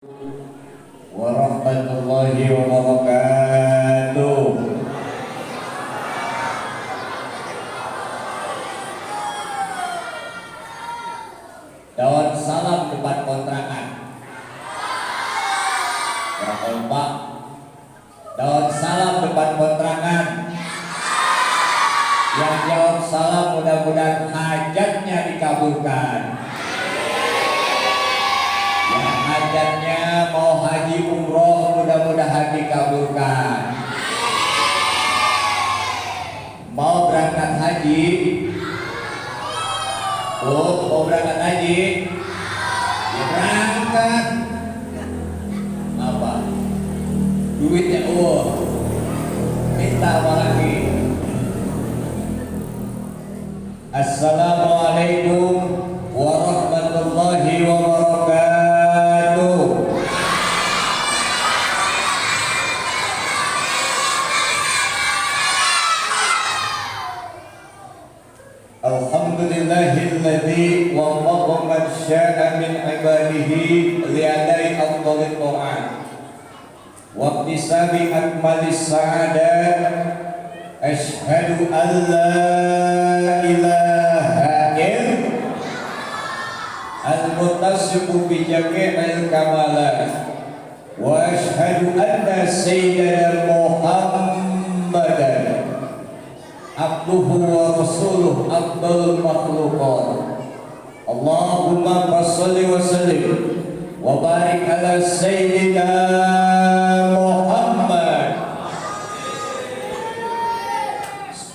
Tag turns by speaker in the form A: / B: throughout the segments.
A: warahmatullahi wabarakatuh. Daun salam depan kontrakan. Pak, daun salam depan kontrakan. Yang jawab salam mudah-mudahan hajatnya dikabulkan. Yang hajatnya mau haji umroh mudah-mudahan dikabulkan. Mau berangkat haji, mau berangkat haji, ya berangkat. Apa? Duitnya minta apa lagi? Assalamualaikum warahmatullahi wabarakatuh. Alhamdulillahilladzi waffaqa man syaa min ibadihi li'adai afdhalit ta'at wa iktisabi akmalis sa'adat. Asyhadu an la ilaha illallah al-muttasifu bi jami'il kamalat wa asyhadu anna sayyidana Muhammadan abduhu wa rasuluh afdalul makhluqat. Allahumma shalli wa sallim wa barik ala sayyidina Muhammad.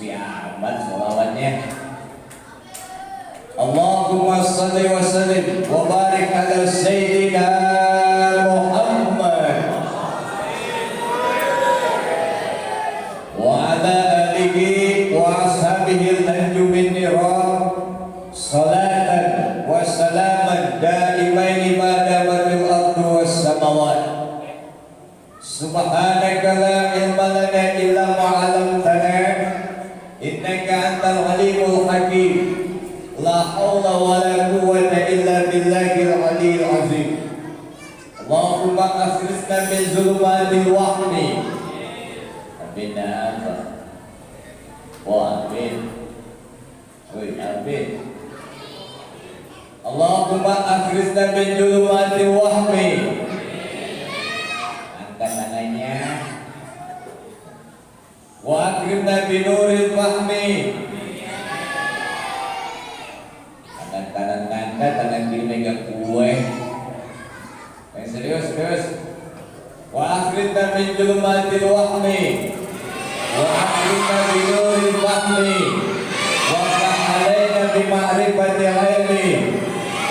A: Amat sholawatnya. Allahumma shalli wa sallim wa barik ala sayyidina Muhammad wa ala alihi wa ashabihi al-anjumin niran salatan wa salaman daimain madamatil ardu was samawat. Subhanaka la ilma lana illa ma 'allamtana innaka antal alimul hakim. La haula wa la quwwata illa billahil aliyil azim. Allahumma akhrijna min zulumatil wahmi. Amin ya Allah. Wa amin. Amin. Allahumma akhrijna min zulumatil wahmi. Angkat tangannya. Wa akrimna binuril fahmi. Tangan kanan ngangkat, tangan kiri megang kue. Yang serius. Wa akrimna min julumatil wahmi. Wa akrimna binuril fahmi. Wa ta'alaina bima'rifatil ilmi.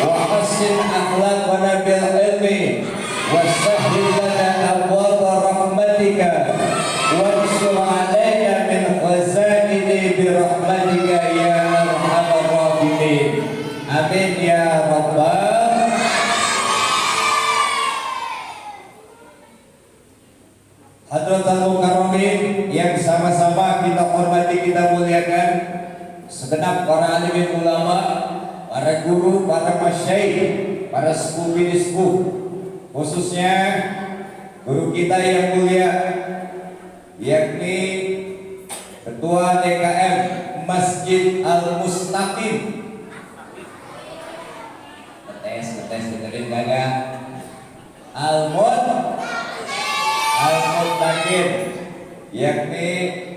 A: Wa hassin akhlaqana bil ilmi. Wa sahhil lana abwaaba rahmatika. Wansur alaina min khazaini birahmatika ya arhamar rahimin. Amin ya rabbal. Hadratul mukarramin yang sama-sama kita hormati, kita muliakan, segenap para alim ulama, para guru, para masyayikh, para sepuh bini sepuh, khususnya guru kita yang mulia yakni Ketua DKM Masjid Al-Mustaqim. Ngetes dengerin kagak? Al-Mustaqim yakni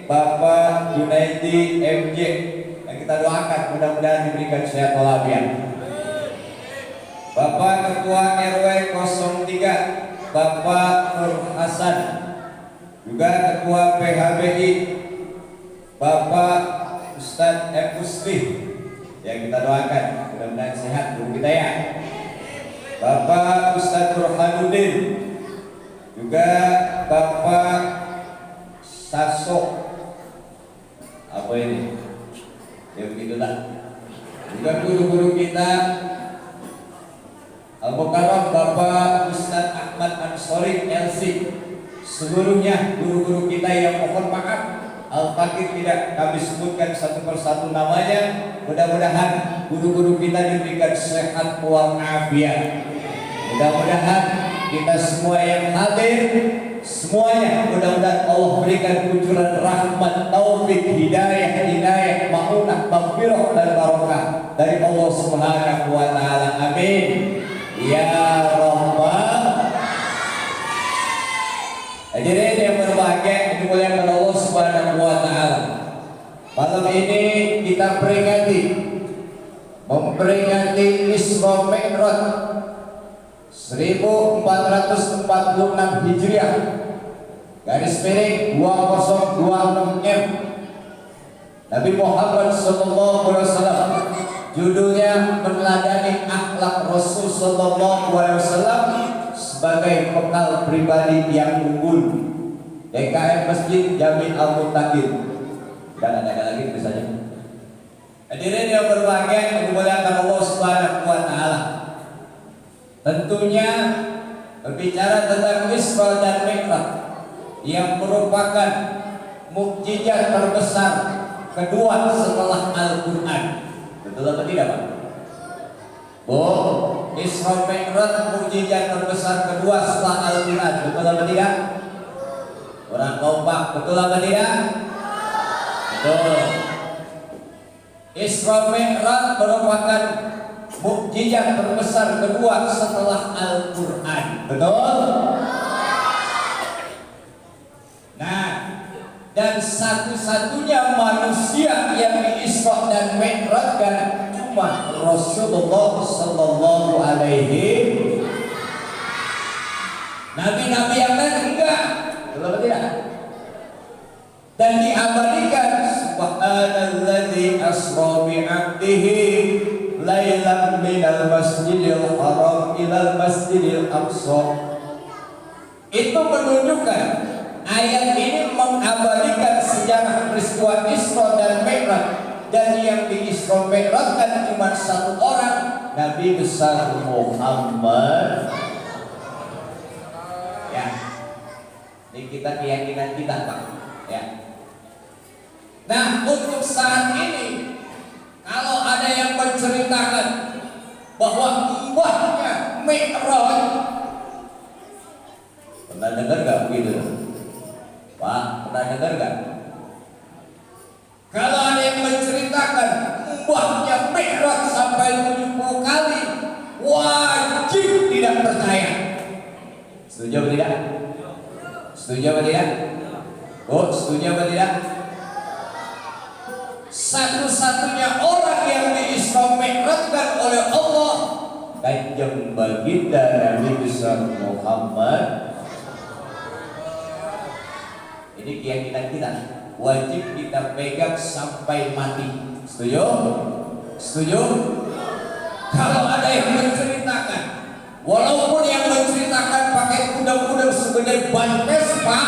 A: Bapak Junaidi MJ, yang kita doakan mudah-mudahan diberikan sehat walafiat. Bapak Ketua RW 03 Bapak Nur Hasan, juga Ketua PHBI Bapak Ustadz M. Musli, yang kita doakan mudah-mudahan sehat guru kita ya. Bapak Ustadz Burhanuddin, juga Bapak Saso, apa ini? Ya begitulah. Juga guru-guru kita Al-Mukarram Bapak Ustadz Ahmad Ansori LC. Seluruhnya guru-guru kita yang mohon maaf Al-Fakir tidak kami sebutkan satu persatu namanya. Mudah-mudahan guru-guru kita diberikan sehat walafiat. Mudah-mudahan kita semua yang hadir, semuanya mudah-mudahan Allah berikan kucuran rahmat, taufik, hidayah, inayah, maunah, maghfirah dan barokah dari Allah Subhanahu wa taala. Amin. Ya Rabbal. Hadirin yang berbahagia, dimuliakan Allah Subhanahu wa taala. Malam ini kita memperingati Isra Mi'raj 1446 Hijriah garis miring 2026 M. Nabi Muhammad SAW, judulnya meneladani akhlak Rasul SAW sebagai bekal pribadi yang unggul. DKM Masjid Jami Al-Muttaqin. Dan ada lagi misalnya. Hadirin yang berbahagia, dimuliakan Allah Subhanahu wa taala. Tentunya berbicara tentang Isra dan Mi'raj yang merupakan mukjizat terbesar kedua setelah Al-Qur'an. Betul atau tidak, Pak? Isra Mi'raj mukjizat terbesar kedua setelah Al-Qur'an. Betul atau tidak? Orang kompak, betul atau tidak? Betul. Isra Mi'raj merupakan mukjizat terbesar kedua setelah Al-Qur'an. Betul? Nah, dan satu-satunya manusia yang di-Isra dan Mi'rajkan cuma Rasulullah sallallahu alaihi. Nabi-nabi yang lain enggak. Betul atau tidak? Dan diabadikan subhanalladzi asra bi 'abdihi lailan minal masjidil haram ilal masjidil aqsa. Itu menunjukkan ayat ini mengabadikan sejarah peristiwa Isra dan Mi'raj, dan yang di Isra Mi'raj kan cuma satu orang, Nabi besar Muhammad. Ya, ini kita keyakinan kita, Pak. Ya. Nah, untuk saat ini kalau ada yang menceritakan bahwa mbahnya Mi'raj, pernah dengar gak begitu? Pak, pernah dengar gak? Kalau ada yang menceritakan mbahnya Mi'raj sampai 70 kali, wajib tidak percaya. Setuju atau tidak? Setuju atau tidak? Oh, setuju atau tidak? Satu-satunya orang yang di-Isra Mi'rajkan oleh Allah Kanjeng baginda Nabi besar Muhammad. Ini keyakinan kita, wajib kita pegang sampai mati. Setuju? Setuju? Kalau ada yang menceritakan, walaupun yang menceritakan pakai kuda-kuda segede ban Vespa,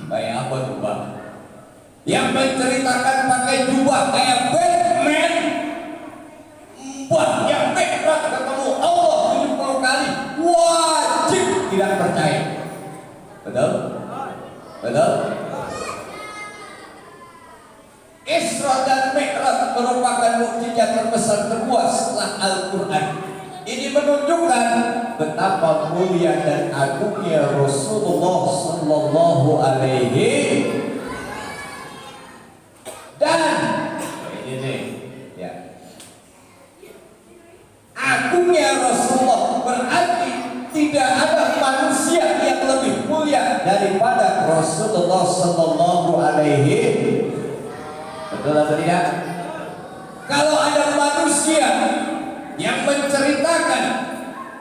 A: kayak apa tuh, Bang? Yang menceritakan pakai jubah kayak Batman, mbahnya Mi'raj ketemu Allah 70 kali, wajib tidak percaya. Betul? Betul? Isra dan Mi'raj merupakan mukjizat terbesar kedua setelah Al-Qur'an. Ini menunjukkan betapa mulia dan agungnya Rasulullah sallallahu alaihi. Dan ini ya, agungnya Rasulullah berarti tidak ada manusia yang lebih mulia daripada Rasulullah sallallahu alaihi. Betul atau tidak? Kalau ada manusia yang menceritakan,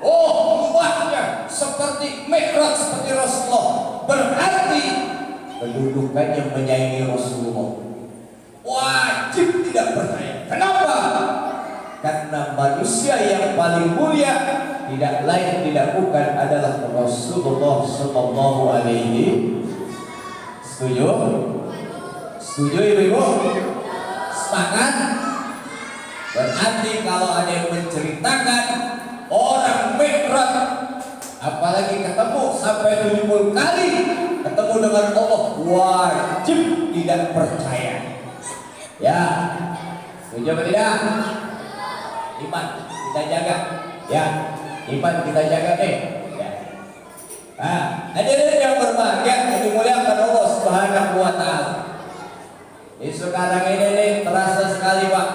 A: oh mbahnya seperti Mi'raj seperti Rasulullah, berarti kedudukannya menyaingi Rasulullah. Wajib tidak percaya. Kenapa? Karena manusia yang paling mulia tidak lain tidak bukan adalah Rasulullah sallallahu alaihi. Setuju? Setuju ibu-ibu? Sepakat? Berarti kalau ada yang menceritakan orang Mi'raj, apalagi ketemu sampai 70 kali ketemu dengan Allah, wajib tidak percaya. Ya, setuju atau tidak? Iman kita jaga, ya, iman kita jaga deh. Ya. Nah, hadirin yang berbahagia yang dimuliakan Allah Subhanahu wa taala. Sekarang ini nih terasa sekali, Pak.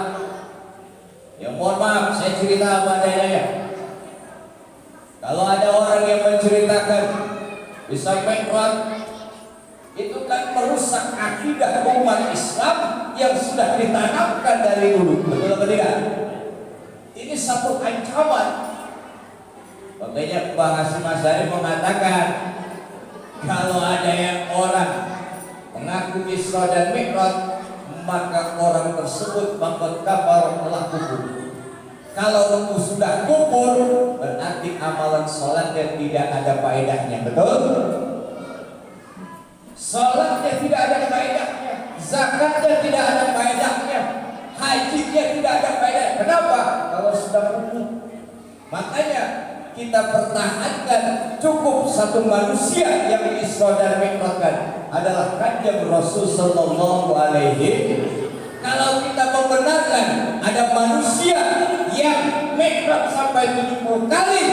A: Ya mohon maaf, saya cerita apa adanya ya. Kalau ada orang yang menceritakan bisa Mi'raj, itu kan merusak akidah umat Islam yang sudah ditanamkan dari dulu. Betul atau tidak? Ini satu ancaman. Makanya Mbah Hasyim Asy'ari mengatakan kalau ada yang orang mengaku Isra dan Mi'raj, maka orang tersebut maka kafar telah kufur. Kalau itu sudah kufur, berarti amalan sholatnya tidak ada faedahnya. Betul? Sholatnya tidak ada faedahnya, zakatnya tidak ada faedahnya, hajinya tidak ada faedahnya. Kenapa? Kalau sudah kufur. Makanya kita pertahankan cukup satu manusia yang Isra dan Mi'rajkan adalah Kanjeng Rasul sallallahu alaihi. Kalau kita membenarkan ada manusia yang Mi'raj sampai 70 kali,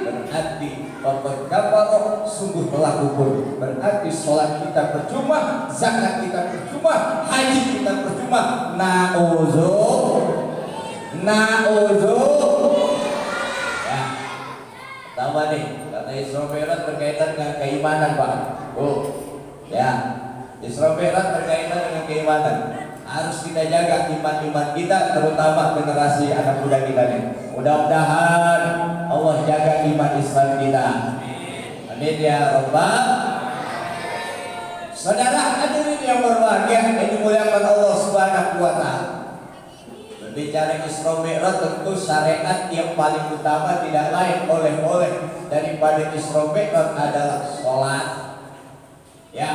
A: berarti faqad kafara, sungguh telah kufur. Berarti sholat kita percuma, zakat kita percuma, haji kita percuma. Na'udzu. Tambah nih, kata Isra Mi'raj berkaitan dengan keimanan, Pak. Ya, Isra Mi'raj berkaitan dengan keimanan. Harus kita jaga iman-iman kita, terutama generasi anak muda kita nih. Mudah-mudahan Allah jaga iman Islam kita. Amin ya Rabbal. Saudara hadirin yang berbahagia yang dimuliakan Allah Subhanahu wa taala. Berbicara Isra Mi'raj, tentu syariat yang paling utama tidak lain oleh daripada Isra Mi'raj adalah sholat. Ya,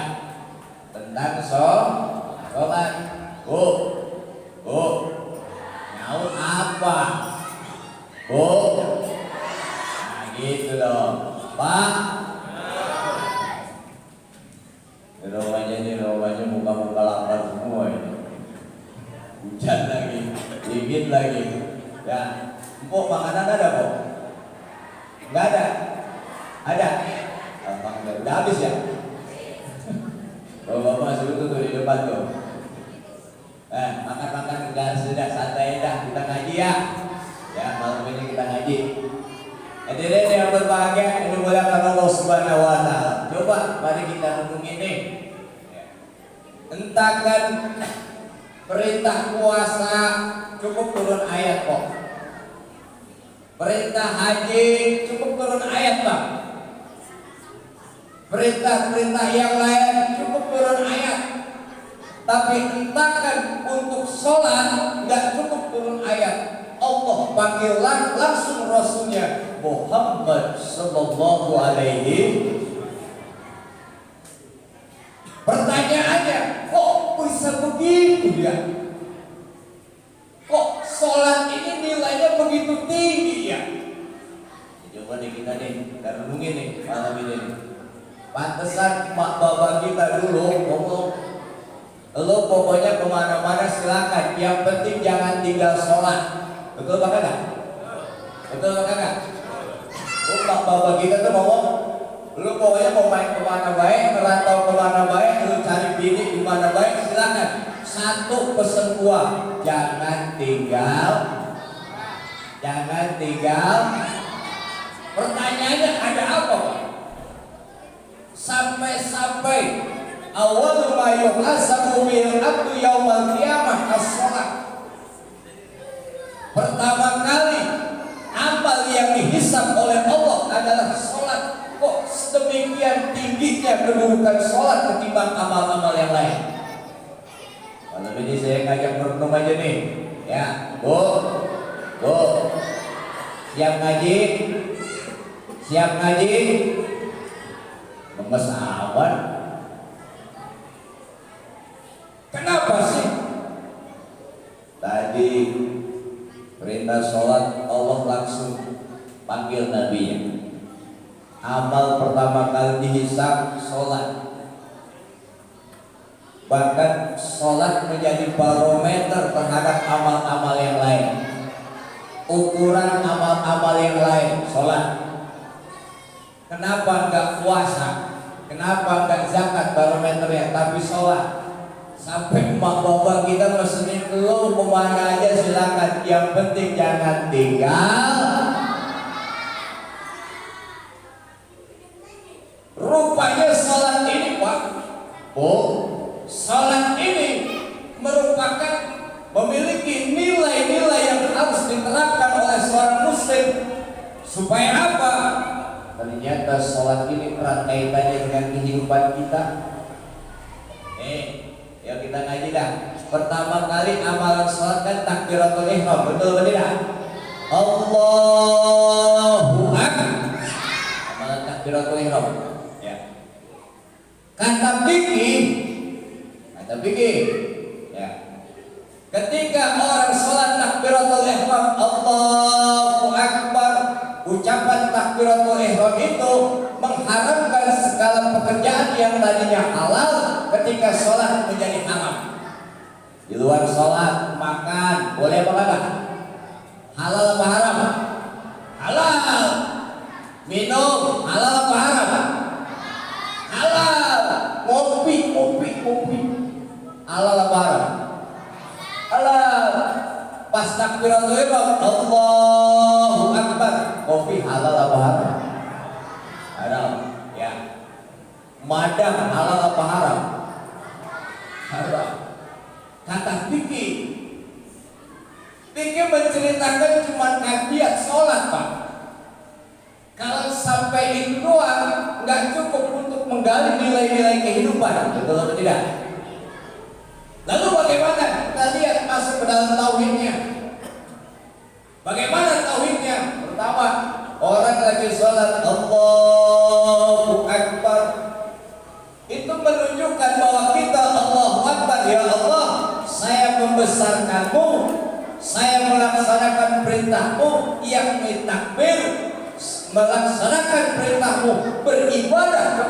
A: tentang sholat. Nyaut apa? Nah gitu loh, Pak. Rumahnya muka-muka lapar semua ini. Hujan lagi, dingin lagi. Ya, empuk makanan ada kok? Enggak ada? Ada? Alhamdulillah, udah habis ya? Bapak suruh tuh di depan tuh. Makan-makan udah sudah santai dah, kita ngaji ya. Ya, malam ini kita ngaji. Hadirin yang berbahagia yang dimuliakan Allah Subhanahu wa taala. Coba mari kita renung ini. Entahkan perintah puasa cukup turun ayat kok. Perintah haji cukup turun ayat, Pak. Perintah-perintah yang lain cukup turun ayat. Tapi entahkan untuk sholat nggak cukup turun ayat. Allah panggil langsung Rasulnya Muhammad sallallahu alaihi. Pertanyaannya, kok bisa begitu ya? Kok sholat ini nilainya begitu tinggi ya? Coba nih kita renungin nih malam ini. Pantesan mak bapak kita dulu ngomong, lo pokoknya kemana-mana silakan, yang penting jangan tinggal sholat. Betul Pak Kakak? Betul Pak Kakak? Mak bapak kita tuh ngomong, lu pokoknya mau main kemana baik, merantau kemana baik, lu cari bini kemana baik, silakan. Satu pesan gua, jangan tinggal. Pertanyaannya ada apa, Pak? Sampai awal ma yuhasabu bil abdu yaumal qiyamah as-shalah. Pertama kali amal yang dihisab oleh Allah adalah sholat. Kok sedemikian tingginya kedudukan sholat ketimbang amal-amal yang lain? Malam ini saya ngajak merenung aja nih. Ya, Bu. Siap ngaji? Lemes awan. Kenapa sih? Tadi perintah sholat Allah langsung panggil Nabi. Amal pertama kali dihisab sholat. Bahkan sholat menjadi barometer terhadap amal-amal yang lain. Ukuran amal-amal yang lain, sholat. Kenapa nggak puasa? Kenapa nggak zakat barometernya, tapi sholat? Sampai emak bapak kita mesenin lu kemana aja silakan, yang penting jangan tinggal. Rupanya sholat ini Pak, sholat ini merupakan memiliki nilai-nilai yang harus diterapkan oleh seorang muslim. Supaya apa? Ternyata sholat ini erat kaitannya dengan kehidupan kita. Ya kita ngaji dah. Pertama kali amalan sholat kan takbiratul ihram, betul tidak? Allahu Akbar. Amalan takbiratul ihram. Ya. Kata fikih. Ya. Ketika orang sholat takbiratul ihram, Allahu Akbar, ucapan takbiratul ihram itu mengharamkan segala pekerjaan yang tadinya halal ketika sholat menjadi haram. Di luar sholat makan boleh apa enggak? Halal apa haram? Halal. Minum halal apa haram? Halal. Kopi halal apa haram? Halal. Pas takbiratul ihram, Allahu Akbar, kopi halal apa haram? Haram. Ya. Madam halal apa haram? Haram. Kata fikih menceritakan cuma kafiat sholat Pak. Kalau sampai itu doang nggak cukup untuk menggali nilai-nilai kehidupan, betul atau tidak? Lalu bagaimana? Kita lihat masuk ke dalam tauhidnya. Bagaimana tauhidnya? Pertama, orang lagi sholat Allahu Akbar, itu menunjukkan bahwa kita Allahu Akbar, ya Allah, saya membesarkanmu, saya melaksanakan perintahmu, yakni takbir, melaksanakan perintahmu, beribadah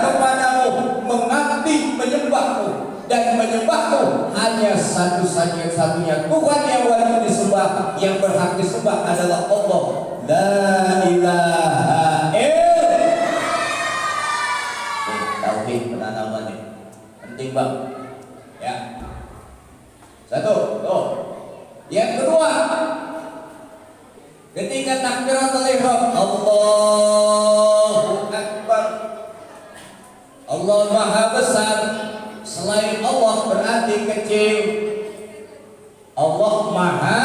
A: kepadamu, mengabdi, menyembahmu, dan menyembahmu hanya satu-satunya Tuhan yang wajib disembah, yang berhak disembah adalah Allah. La ilaha illallah. Tauhid penanamannya penting Bang. Ya. Satu, tuh. Yang kedua, ketika takbiratul ihram, Allahu Akbar, Allah Maha Besar. Selain Allah berarti kecil. Allah Maha,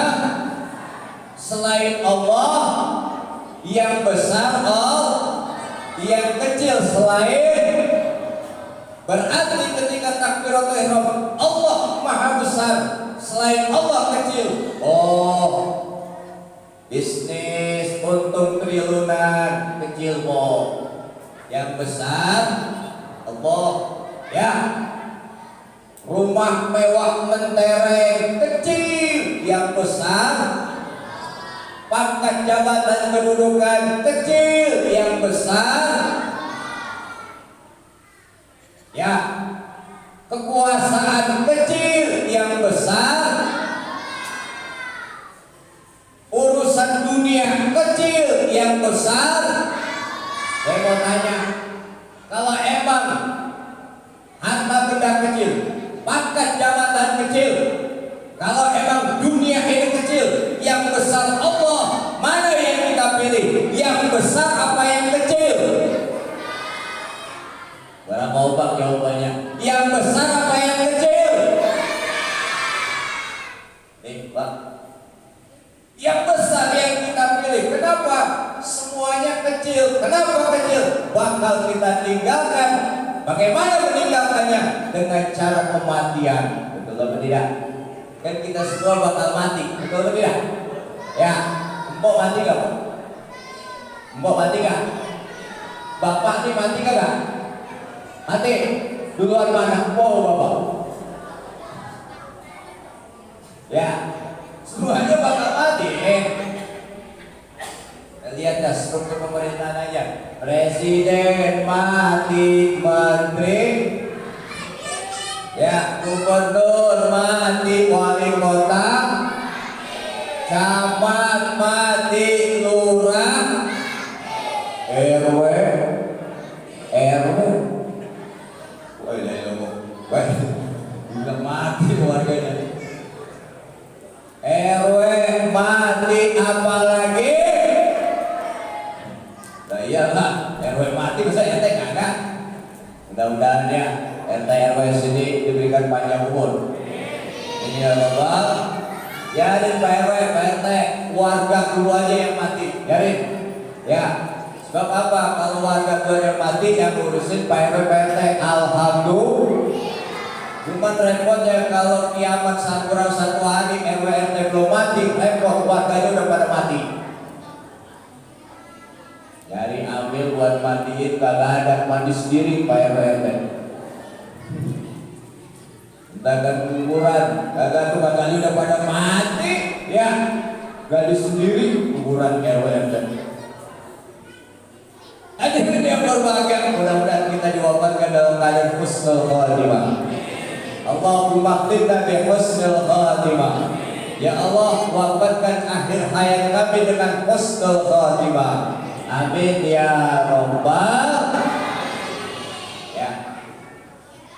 A: selain Allah yang besar, yang kecil selain. Berarti ketika takbiratul ihram, Allah Maha Besar, selain Allah kecil. Bisnis untung triliunan kecil yang besar Allah. Ya. Rumah mewah mentereng kecil, yang besar. Pangkat jabatan kedudukan kecil, yang besar. Ya. Kekuasaan kecil, yang besar. Urusan dunia kecil, yang besar. Saya mau tanya, kalau emang harta benda kecil, pangkat jabatan kecil, kalau emang dunia ini kecil, yang besar Allah, mana yang kita pilih? Yang besar apa yang kecil? Barang mau Bang jawabannya. Yang besar apa yang kecil? Bang, yang besar yang kita pilih. Kenapa? Semuanya kecil. Kenapa kecil? Bakal kita tinggalkan. Bagaimana meninggalkannya? Dengan cara kematian. Betul atau tidak? Kan kita semua bakal mati. Betul atau tidak? Ya. Mbok mati gak? Mbok mati gak? Bapak nih mati gak? Mati. Duluan mana? Mbok bapak. Ya. Semuanya bakal mati. Lihat dah struktur pemerintahan aja. Presiden mati, menteri, ya, gubernur mati, wali kota, camat mati, lurah, RW, RW. Wah, ini ngomong. Wah, bilang mati warganya. RW mati apalagi? Nah iyalah, RW mati bisa RT kagak? Mudah-mudahan ya RT RW sini diberikan panjang umur. Ini ya Bapak. Jadi Pak RW, Pak RT, warga keluarga yang mati. Jadi ya. Sebab apa? Kalau warga keluarga mati yang ngurusin Pak RW, Pak RT, alhamdulillah. Cuma repotnya kalau kiamat kurang satu hari RW RT belum mati, repot warganya udah pada mati. Jadi ambil buat mandiin, kagak ada mandi sendiri Pak RW RT. Entahkan kuburan, kagak tuh kakaknya udah pada mati, ya. Gali sendiri kuburan RW RT. Hadirin yang berbahagia, mudah-mudahan kita diwafatkan dalam keadaan husnul khatimah. Allahumma khtimna bi husnul khatimah. Ya Allah, wafatkan akhir hayat kami dengan husnul khatimah. Amin ya rabbal. Ya.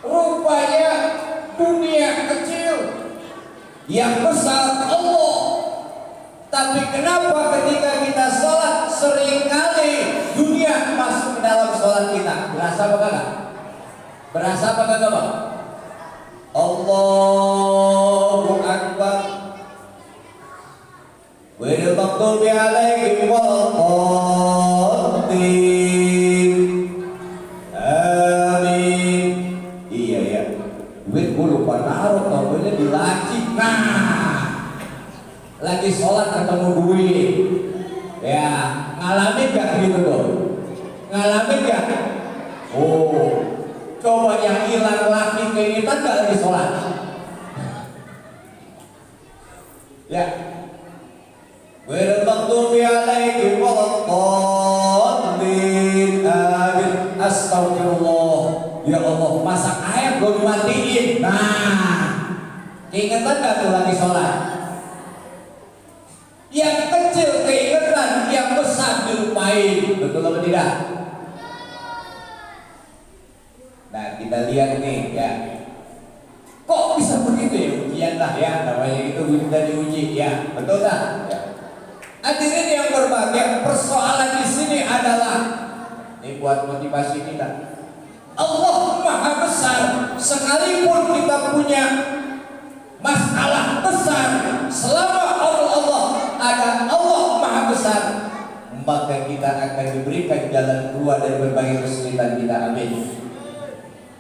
A: Rupanya dunia kecil, yang besar Allah. Tapi kenapa ketika kita sholat seringkali dunia masuk ke dalam sholat kita? Berasa apa kagak? Berasa apa kagak Bang? Allahu Akbar. Ghairil maghdubi alaihim waladdallin. Amin. Iya ya. Duit gue lupa naruh, tombelnya di laci. Nah, lagi sholat ketemu duit. Ya, ngalamin gak gitu tuh? Ngalamin gak? Oh, coba yang hilang laki keinginan gak lagi sholat? Ya. Ghairil maghdubi alaihim waladdallin. Amin. Astagfirullah. Ya Allah, masak air gue dimatiin. Nah, keingetan gak tuh lagi sholat? Yang kecil keingetan, yang besar dilupain. Betul atau tidak? Nah, kita lihat nih ya. Kok bisa begitu ya? Ujian lah ya, namanya itu kita diuji ya. Betul tak? Ya. Hadirin yang berbahagia, persoalan di sini adalah ini buat motivasi kita. Allah Maha Besar, sekalipun kita punya masalah besar, selama Allah ada Allah Maha Besar, maka kita akan diberikan jalan keluar dari berbagai kesulitan kita. Amin.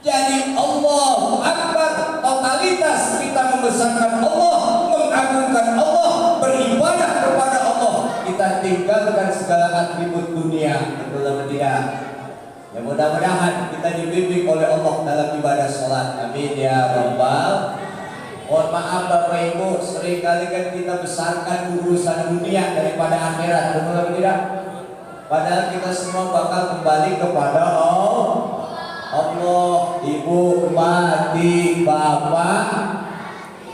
A: Jadi Allahu Akbar, totalitas kita membesarkan Allah, mengagungkan Allah, beribadah kepada Allah. Kita tinggalkan segala atribut dunia. Betul atau tidak? Ya mudah-mudahan kita dibimbing oleh Allah dalam ibadah sholat. Amin ya rabbal. Mohon maaf Bapak Ibu, seringkali kan kita besarkan urusan dunia daripada akhirat. Betul atau tidak? Padahal kita semua bakal kembali kepada Allah. Ibu mati, Bapak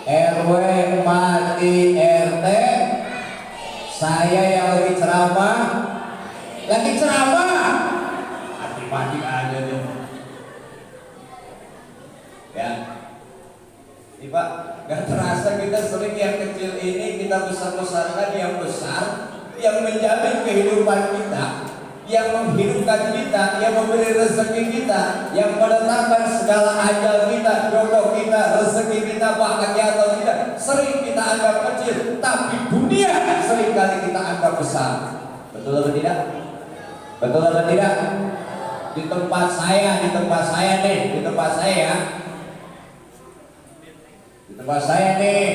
A: RW mati, RT, saya yang lagi ceramah, mati aja nih. Ya, ini Pak, gak terasa kita sering yang kecil ini kita besar-besarkan yang besar, yang menjamin kehidupan kita, yang menghidupkan kita, yang memberi rezeki kita, yang menetapkan segala ajal kita, jodoh kita, rezeki kita, bahagia atau tidak, sering kita anggap kecil, tapi dunia sering kali kita anggap besar. Betul atau tidak? Betul atau tidak? Di tempat saya nih, di tempat saya nih,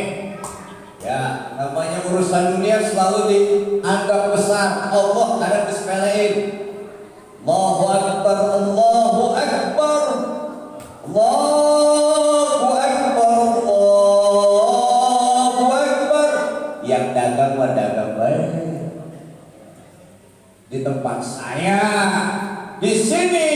A: ya namanya urusan dunia selalu dianggap besar. Allah kadang disepelein. Allahu Akbar, Allahu Akbar, Allahu Akbar, Allahu Akbar. Yang dagang mah dagang baik. Di tempat saya, di sini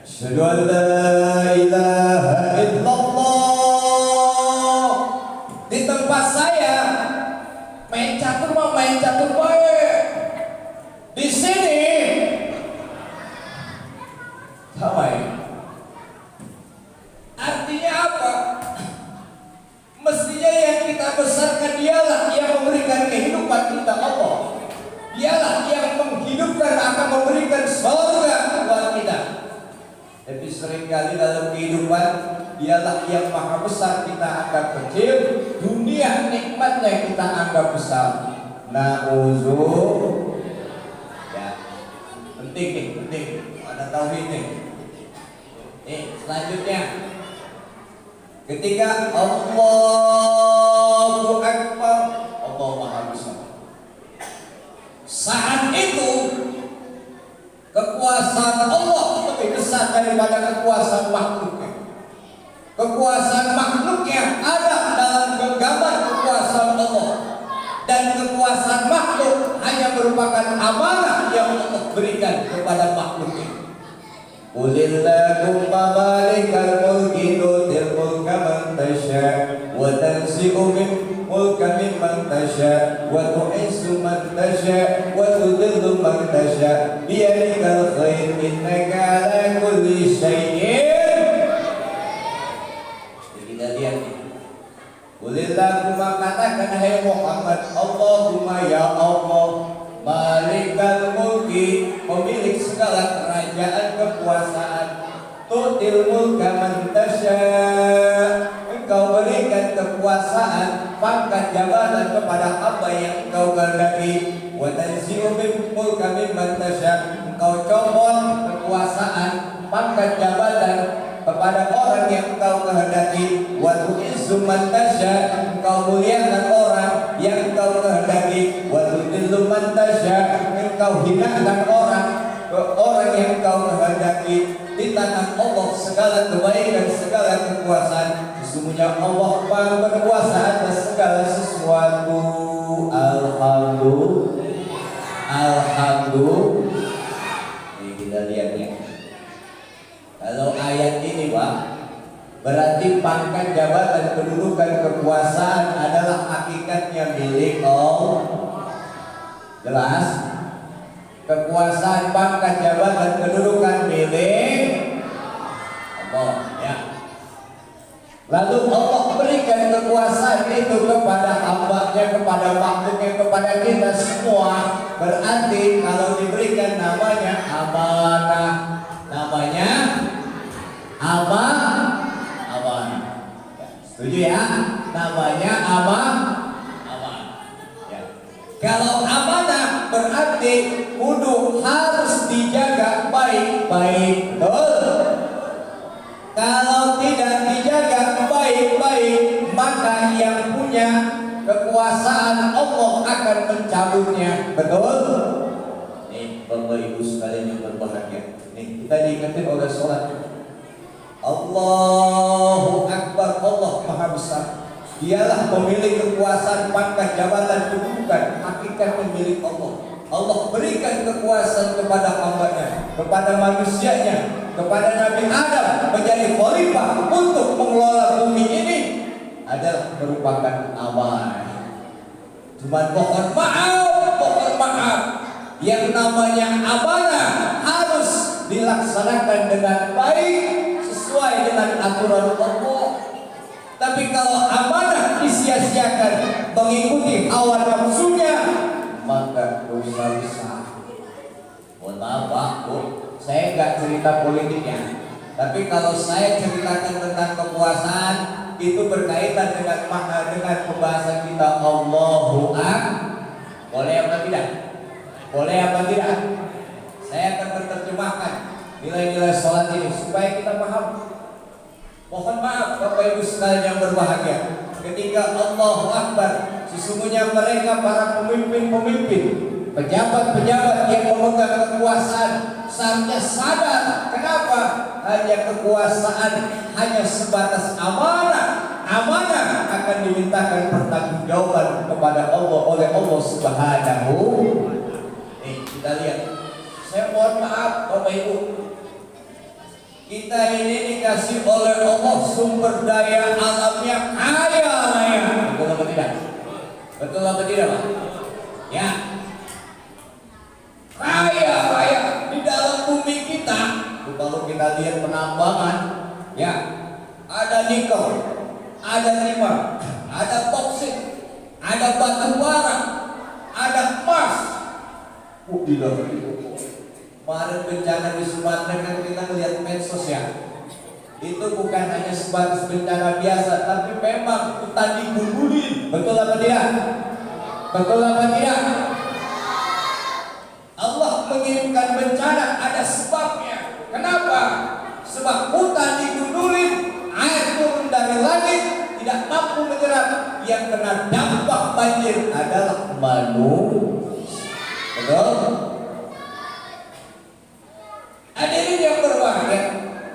A: asyhadu an la ilaha illallah. Di tempat saya main catur mah main catur baik. Di sini sama ya. Artinya apa? Mestinya yang kita besarkan dialah yang memberikan kehidupan kita Allah. Dialah yang menghidupkan akan memberikan surga buat kita. Tapi seringkali dalam kehidupan dialah yang maha besar kita anggap kecil, dunia nikmatnya kita anggap besar. Na'udzu ya, penting nih, penting. Ada tauhid nih. Selanjutnya ketika Allahu Akbar, Allah maha besar. Saat itu kekuasaan Allah lebih besar daripada kekuasaan makhluknya. Kekuasaan makhluknya ada dalam genggaman kekuasaan Allah, dan kekuasaan makhluk hanya merupakan amanah yang Allah berikan kepada makhluknya. Qulillahumma malikal mulki tu'til mulka man tasha' wa tanzi'u mulka mimman tasha' wa tu'izzu man tasha' wa tudhillu man tasha' biyadikal khair innaka 'ala kulli syai'in. Kita lihat nih. Qulillahumma, katakan hai Muhammad, Allahumma ya Allah, malikal mulki, pemilik segala kerajaan kekuasaan, tu'til mulka man tasha', engkau berikan kekuasaan, pangkat jabatan kepada hamba yang engkau kehendaki, wa tanzi'u mulka mimman tasha', engkau copot kekuasaan, pangkat jabatan kepada orang yang engkau kehendaki, wa tu'izzu man tasha', engkau muliakan orang yang engkau kehendaki, wa tudhillu man tasha', engkau hinakan orang yang engkau kehendaki. Di tangan Allah segala kebaikan, segala kekuasaan. Sesungguhnya Allah Maha berkuasa atas segala sesuatu. Alhamdulillah. Ini kita lihat ya. Kalau ayat ini Pak, berarti pangkat jabatan kedudukan kekuasaan adalah hakikatnya milik Allah. Jelas? Kekuasaan, pangkat jabatan kedudukan milik Allah ya. Lalu Allah berikan kekuasaan itu kepada hamba-Nya, kepada makhluknya, kepada kita semua. Berarti kalau diberikan namanya amanah. Namanya amanah. Setuju ya? Namanya amanah. Ya. Kalau amanah berarti kudu harus dijaga baik-baik. Kalau tidak dijaga baik-baik, maka yang punya kekuasaan Allah akan mencabutnya. Betul? Nih, Bapak Ibu sekalian yang berbahagia. Nih, kita diingatkan oleh sholat. Allahu Akbar, Allah Maha Besar. Dialah pemilik kekuasaan, pangkat jabatan, kedudukan, hakikat milik Allah. Allah berikan kekuasaan kepada hamba-Nya, kepada manusianya, kepada Nabi Adam menjadi khalifah untuk mengelola bumi ini adalah merupakan amanah. Cuma mohon maaf, yang namanya amanah harus dilaksanakan dengan baik sesuai dengan aturan Allah. Tapi kalau amanah disia-siakan mengikuti hawa nafsunya, maka dosa besar. Mohon maaf Pak, Bu, saya nggak cerita politiknya. Tapi kalau saya ceritakan tentang kekuasaan, itu berkaitan dengan pembahasan kita Allahu Akbar. Boleh apa tidak? Boleh apa tidak? Saya akan menerjemahkan nilai-nilai sholat ini supaya kita paham. Mohon maaf Bapak Ibu sekalian yang berbahagia, ketika Allahu Akbar, sesungguhnya mereka para pemimpin-pemimpin, pejabat-pejabat yang memegang kekuasaan seharusnya sadar kenapa hanya kekuasaan hanya sebatas amanah. Amanah akan dimintakan pertanggungjawaban kepada Allah oleh Allah Subhanahu. Kita lihat. Saya mohon maaf Bapak Ibu, kita ini dikasih oleh Allah sumber daya alamnya kaya raya. Betul atau tidak? Betul apa tidak, Pak? Ya. Raya di dalam bumi kita, kalau kita lihat penambangan, ya, ada nikel, ada timah, ada boksit, ada batu bara, ada emas. Tidak. Kemarin bencana di Sumatera kan kita lihat medsos ya. Itu bukan hanya sebatas bencana biasa, tapi memang hutan digundulin. Betul apa tidak? Betul apa tidak? Allah mengirimkan bencana ada sebabnya. Kenapa? Sebab hutan digundulin, air turun dari langit, tidak mampu menyerap. Yang kena dampak banjir adalah manusia. Betul? Hadirin yang berbahagia,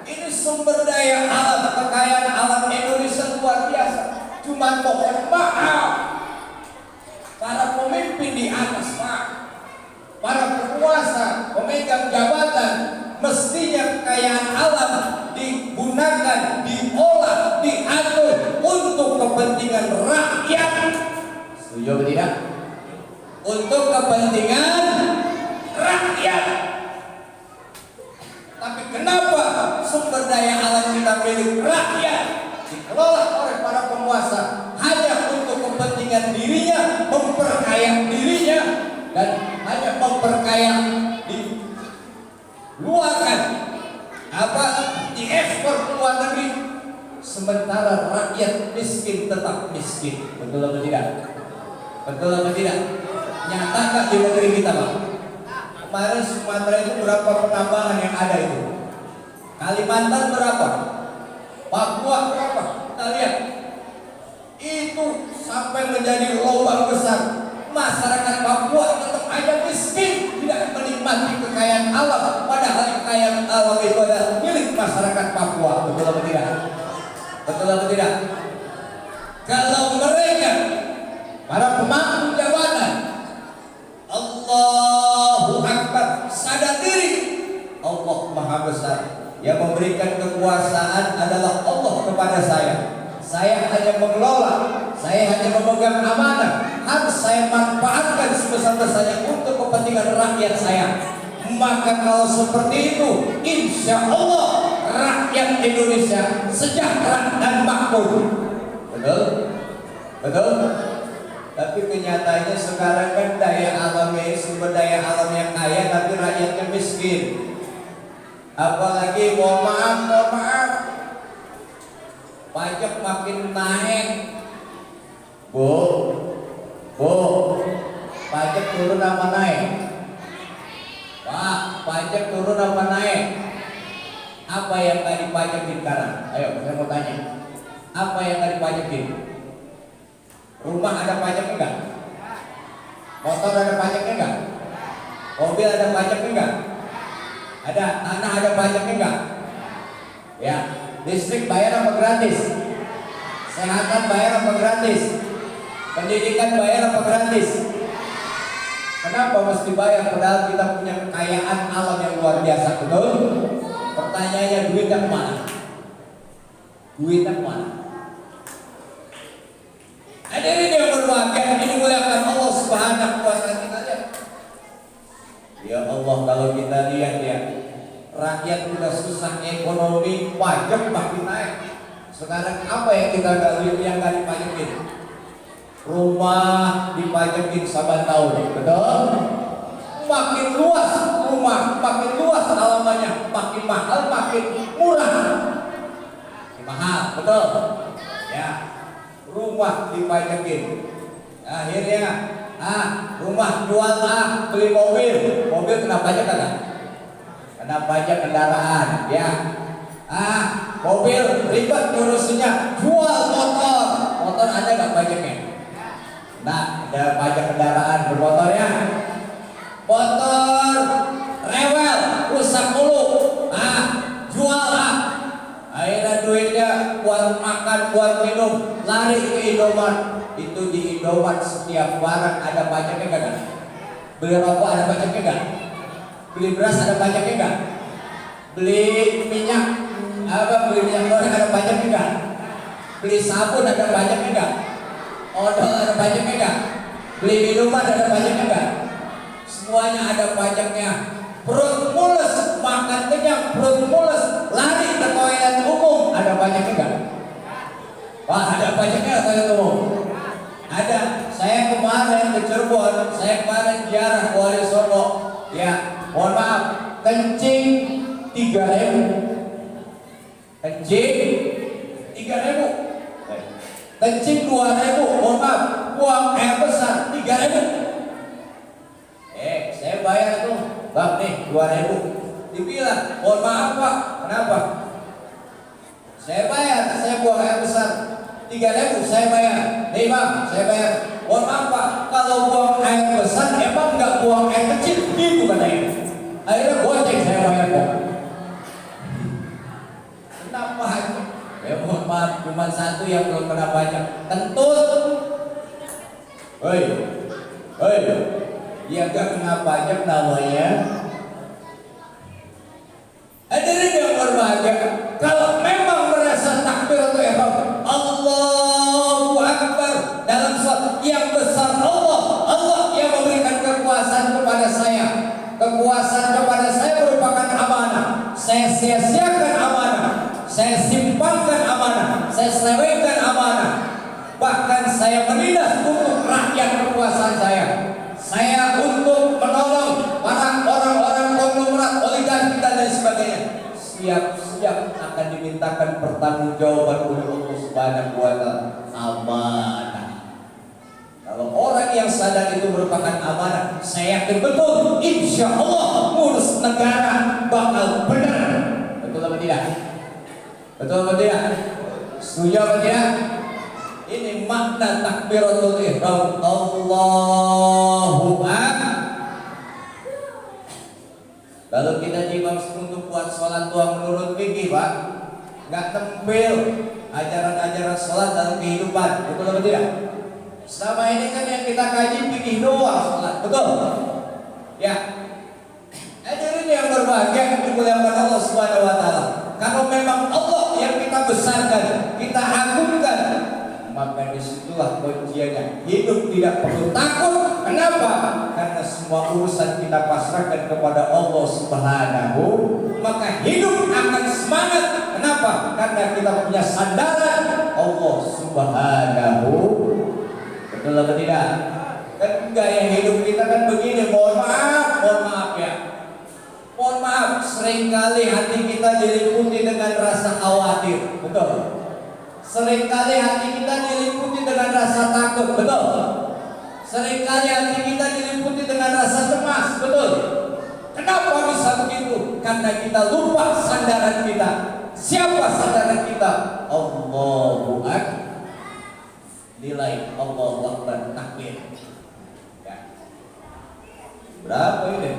A: ini sumber daya alam, kekayaan alam Indonesia luar biasa. Cuma mohon maaf, para pemimpin di atas, Pak, para penguasa, pemegang jabatan, mestinya kekayaan alam digunakan, diolah, diatur untuk kepentingan rakyat. Setuju atau tidak? Untuk kepentingan rakyat. Tapi kenapa sumber daya alam kita milik rakyat dikelola oleh para penguasa hanya untuk kepentingan dirinya, memperkaya dirinya, dan hanya memperkaya diluarkan diekspor ke luar negeri, sementara rakyat miskin tetap miskin. Betul atau tidak? Betul atau tidak? Nyata nggak di negeri kita, Pak? Kemarin Sumatera itu berapa penambangan yang ada itu? Kalimantan berapa? Papua berapa? Kita lihat. Itu sampai menjadi lubang besar. Masyarakat Papua tetap aja miskin, tidak menikmati kekayaan alam. Padahal kekayaan alam itu adalah milik masyarakat Papua. Betul atau tidak? Betul atau tidak? Kalau mereka, para pemangku jabatan, Allahu Akbar, sadar diri Allah Maha Besar, yang memberikan kekuasaan adalah Allah kepada saya. Saya hanya mengelola, saya hanya memegang amanah, harus saya manfaatkan sebesar-besarnya untuk kepentingan rakyat saya. Maka kalau seperti itu, insya Allah rakyat Indonesia sejahtera dan makmur. Betul? Betul? Tapi kenyataannya sekarang kan daya alamnya, sumber daya alam yang kaya, tapi rakyatnya miskin. Apalagi mohon maaf, pajak makin naik. Bu, pajak turun apa naik? Pak, pajak turun apa naik? Apa yang tadi pajakin sekarang? Ayo, saya mau tanya. Apa yang tadi pajakin? Rumah ada pajaknya enggak? Motor ada pajaknya enggak? Mobil ada pajaknya enggak? Ada tanah ada pajaknya enggak? Ya, listrik bayar apa gratis? Kesehatan bayar apa gratis? Pendidikan bayar apa gratis? Kenapa mesti bayar padahal kita punya kekayaan alam yang luar biasa? Betul? Pertanyaannya, duitnya kemana? Duitnya kemana? Hadirin yang berbahagia, ini muliakan Allah Subhanahu wa Ta'ala. Kita lihat. Ya Allah, kalau kita lihat ya, rakyat sudah susah ekonomi, pajak makin naik. Sekarang apa yang kita yang nggak dipajakin? Rumah dipajakin saban tahun, betul? Makin luas rumah, makin luas halamannya, makin mahal, makin murah. Makin mahal, betul? Ya. Rumah dipajakin, akhirnya rumah jual, beli mobil kena pajak kan? Kena pajak kendaraan, ya. Mobil ribet ngurusnya, jual motor ada nggak pajaknya? Nah, ada pajak kendaraan bermotor ya. Motor rewel, rusak mulu, jual akhirnya duitnya buat makan, buat minum, lari ke Indomaret. Itu di Indomaret setiap barang ada pajaknya kan? Beli rokok ada pajaknya kan? Beli beras ada pajaknya kan? Beli minyak beli minyak goreng ada pajaknya kan? Beli sabun ada pajaknya kan? Odol ada pajaknya kan?
B: Beli minuman ada pajaknya enggak? Semuanya ada pajaknya. Perut mules, makan kenyang, perut mules, lari ke toilet umum, ada pajaknya enggak? Wah, ada pajaknya toilet umum. Ada. Saya kemarin ke Cirebon, saya kemarin ziarah ke Wali Songo. Ya, mohon maaf, kencing 3.000. Kencing 3.000. Kencing 2.000. Mohon maaf, buang air besar 3.000. Saya bayar tuh, Bang nih 2.000. Dibilang, mohon maaf Pak, kenapa? Saya bayar, saya buang air besar 3.000, saya bayar. Nih Bang, saya bayar. Mohon maaf Pak, kalau buang air besar emang nggak buang air kecil, gitu katanya. Akhirnya goceng saya bayar Pak. Kenapa? Ya mohon maaf, cuma satu yang belum kena pajak, kentut. Hoi, dia gak kena pajak namanya. Hadirin yang berbahagia, kalau memang merasa takbiratul ihram, Allahu Akbar dalam salat yang besar, Allah yang memberikan kekuasaan kepada saya. Kekuasaan kepada saya merupakan amanah. Saya sia-siakan amanah, saya simpankan amanah, saya selewengkan amanah. Bahkan saya menindas untuk rakyat kekuasaan saya. Saya untuk menolong para orang-orang konglomerat, oligarki dan lain sebagainya. Siap-siap akan dimintakan pertanggungjawaban oleh Allah Subhanahu wa Ta'ala. Amanah. Kalau orang yang sadar itu merupakan amanah, saya yakin betul, insya Allah ngurus negara bakal benar. Betul apa tidak? Betul apa tidak? Setuju apa tidak? Ini makna takbiratul ihram. Allahu Akbar. Kalau kita di imam untuk buat sholat tua menurut fikih Pak, nggak tempel ajaran-ajaran sholat dalam kehidupan. Betul apa tidak? Selama ini kan yang kita kaji fikih doang sholat, betul? Ya. Hadirin yang berbahagia yang dimuliakan Allah Subhanahu wa Ta'ala. Kalau memang Allah yang kita besarkan, kita agungkan, maka disitulah kuncinya. Hidup tidak perlu takut. Kenapa? Karena semua urusan kita pasrahkan kepada Allah Subhanahu. Maka hidup akan semangat. Kenapa? Karena kita punya sandaran Allah Subhanahu. Betul atau tidak? Kan gaya hidup kita kan begini. Mohon maaf ya. Mohon maaf, seringkali hati kita diliputi dengan rasa khawatir. Betul? Seringkali hati kita diliputi dengan rasa takut, betul? Seringkali hati kita diliputi dengan rasa cemas, betul? Kenapa bisa begitu? Karena kita lupa sandaran kita. Siapa sandaran kita? Allahu Akbar. Nilai Allahu Akbar takbir. Ya. Berapa ini?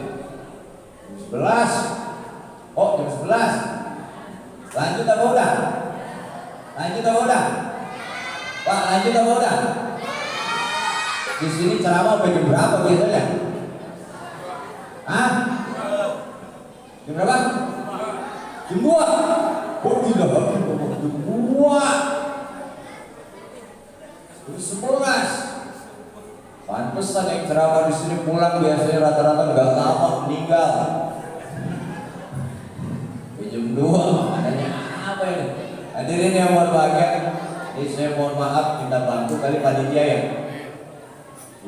B: 11. Oh, jam 11. Lanjut apa udah? Lanjut apa udah? Pak, lanjut apa udah? Di sini ceramah sampai jam berapa biasanya? Hah? Jam berapa? Jam 2. Oh tidak, jam 2. Jam 11. Pantesan yang ceramah di sini pulang biasanya rata-rata nggak lama meninggal. Jam 2, adanya apa ini? Hadirin yang berbahagia, ini saya mohon maaf kita bantu kali panitia ya.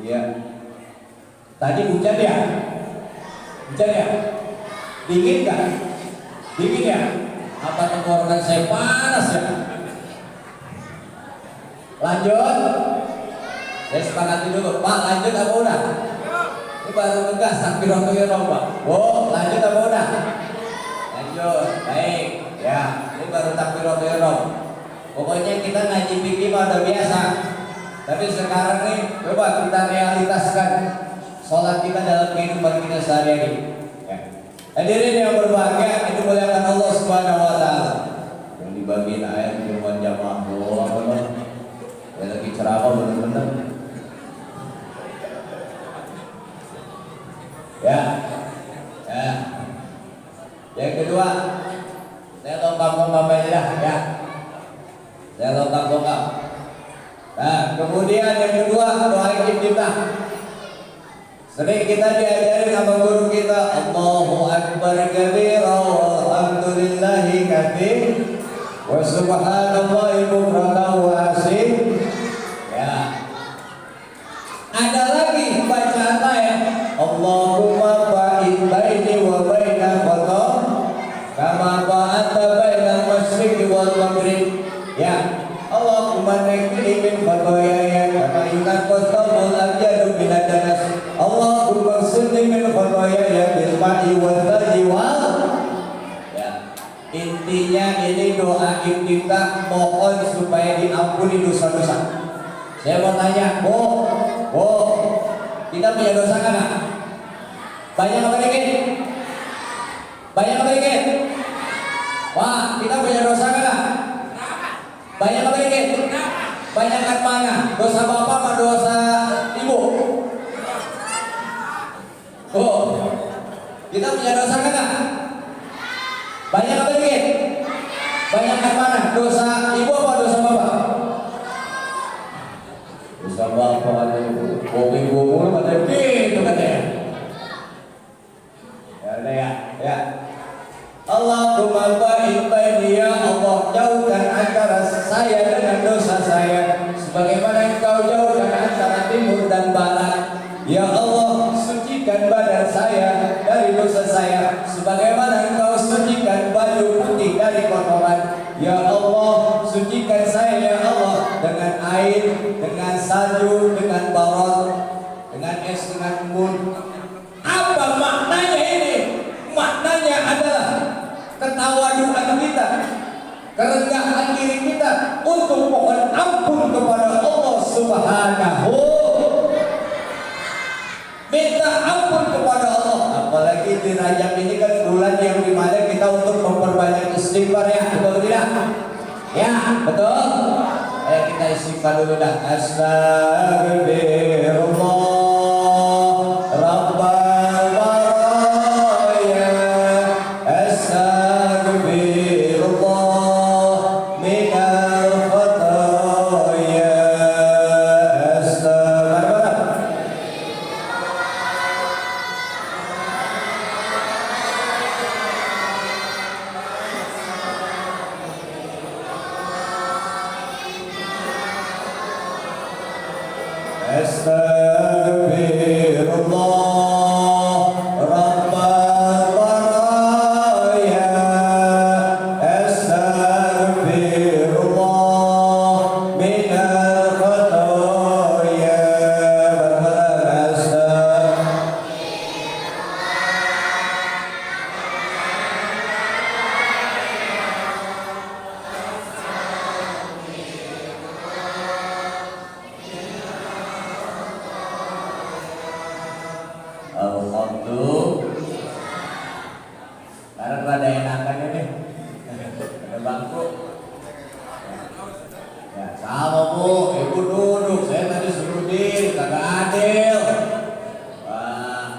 B: Iya. Tadi hujan ya? Hujan ya? Dingin kan? Dingin ya? Apa tenggorokan saya panas ya? Lanjut. Saya sepakati dulu. Pak, lanjut apa udah? Ini baru ngegas takbiratul ihram Pak. Oh, lanjut apa udah? Lanjut. Baik. Ya, ini baru takbiratul ihram. Pokoknya kita ngaji fikih udah biasa. Tapi sekarang nih coba kita realitaskan sholat kita dalam kehidupan kita sehari-hari. Ya. Hadirin yang berbahagia, ini dimuliakan Allah Subhanahu wa Ta'ala. Yang dibagiin ayat firman jamaah. Oh, apa loh? Ya lagi ceramah bener-bener. Ya. Ya. Yang kedua, saya longkap-longkap aja ya. Saya longkap-longkap. Nah, kemudian yang kedua doa istiftah. Sering kita diajarin sama guru kita, Allahu Akbar kabira walhamdulillahi katsir wa subhanallahi bukratan wa asil. Ya. Ada lagi bacaan lain, Allahumma ba'id baini wa baina khata kama ba'adta bainal masyriqi wal maghrib. Ya. Allahumma naqqini min khataaya kama yunqqa thawbul abyadu min ad-danas. Allahumma ighsilni min khataaya bil ma'i wal thalji wal. Ya. Intinya ini doa iftitah, mohon supaya diampuni dosa-dosa. Saya mau tanya, Bu, kita punya dosa kan? Banyak apa dikit? Banyak apa dikit? Wah, kita punya dosa kan? Banyak apa dikit? Banyak kan mana? Dosa bapak sama dosa ibu? Oh, kita punya dosa kan? Banyak apa dikit? Banyak kan mana? Dosa ibu apa dosa bapak? Dosa bapak ada ibu. Ibu mulu pada gitu katanya. Ya. Allahumma ba'id baini, ya Allah, jauhkan antara saya dengan dosa saya sebagaimana Engkau jauhkan antara timur dan barat. Ya Allah, sucikan badan saya dari dosa saya sebagaimana Engkau sucikan baju putih dari kotoran. Ya Allah, sucikan saya ya Allah dengan air, dengan salju, dengan barot, dengan es, dengan embun. Apa maknanya ini? Maknanya adalah ketawaduan kita, kerendahan diri kita untuk mohon ampun kepada Allah Subhanahu. Minta ampun kepada Allah. Apalagi di Rajab ini kan bulan yang dimana kita untuk memperbanyak istighfar, ya, betul tidak? Ya, betul. Ayo kita istighfar dulu dah. Astagfirullah Rabbal baraya, astagfirullah minal khataya, Astagfirullah Rabbal baraya, astagfirullah minal khataya, alhamdulillah. Karena rada enakan ini. Ada bangku. Ya, sama Bu, Ibu duduk. Saya tadi suruh diri, kagak adil. Wah,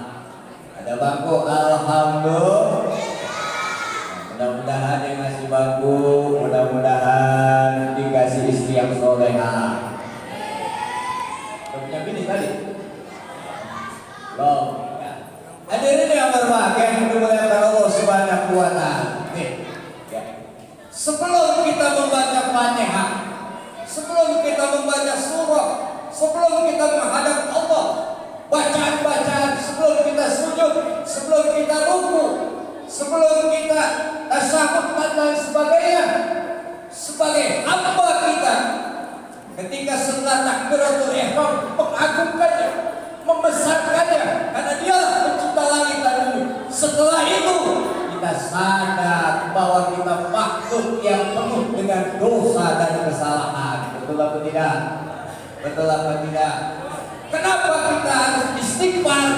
B: ada bangku, alhamdulillah. Mudah-mudahan yang ngasih bangku, mudah-mudahan dikasih istri yang soleha. Punya bini tadi? Belum. Hadirin yang berbahagia yang dimuliakan Allah Subhanahu wa Ta'ala. Ya. Sebelum kita membaca Fatihah, sebelum kita membaca surah, sebelum kita menghadap Allah, bacaan-bacaan sebelum kita sujud, sebelum kita ruku, sebelum kita tasyahud dan lain sebagainya, sebagai hamba kita, ketika setelah takbiratul ihram mengagungkannya, membesarkannya, karena dialah pencipta langit dan bumi. Setelah itu kita sadar bahwa kita makhluk yang penuh dengan dosa dan kesalahan. Betul apa tidak? Betul apa tidak? Kenapa kita harus istighfar?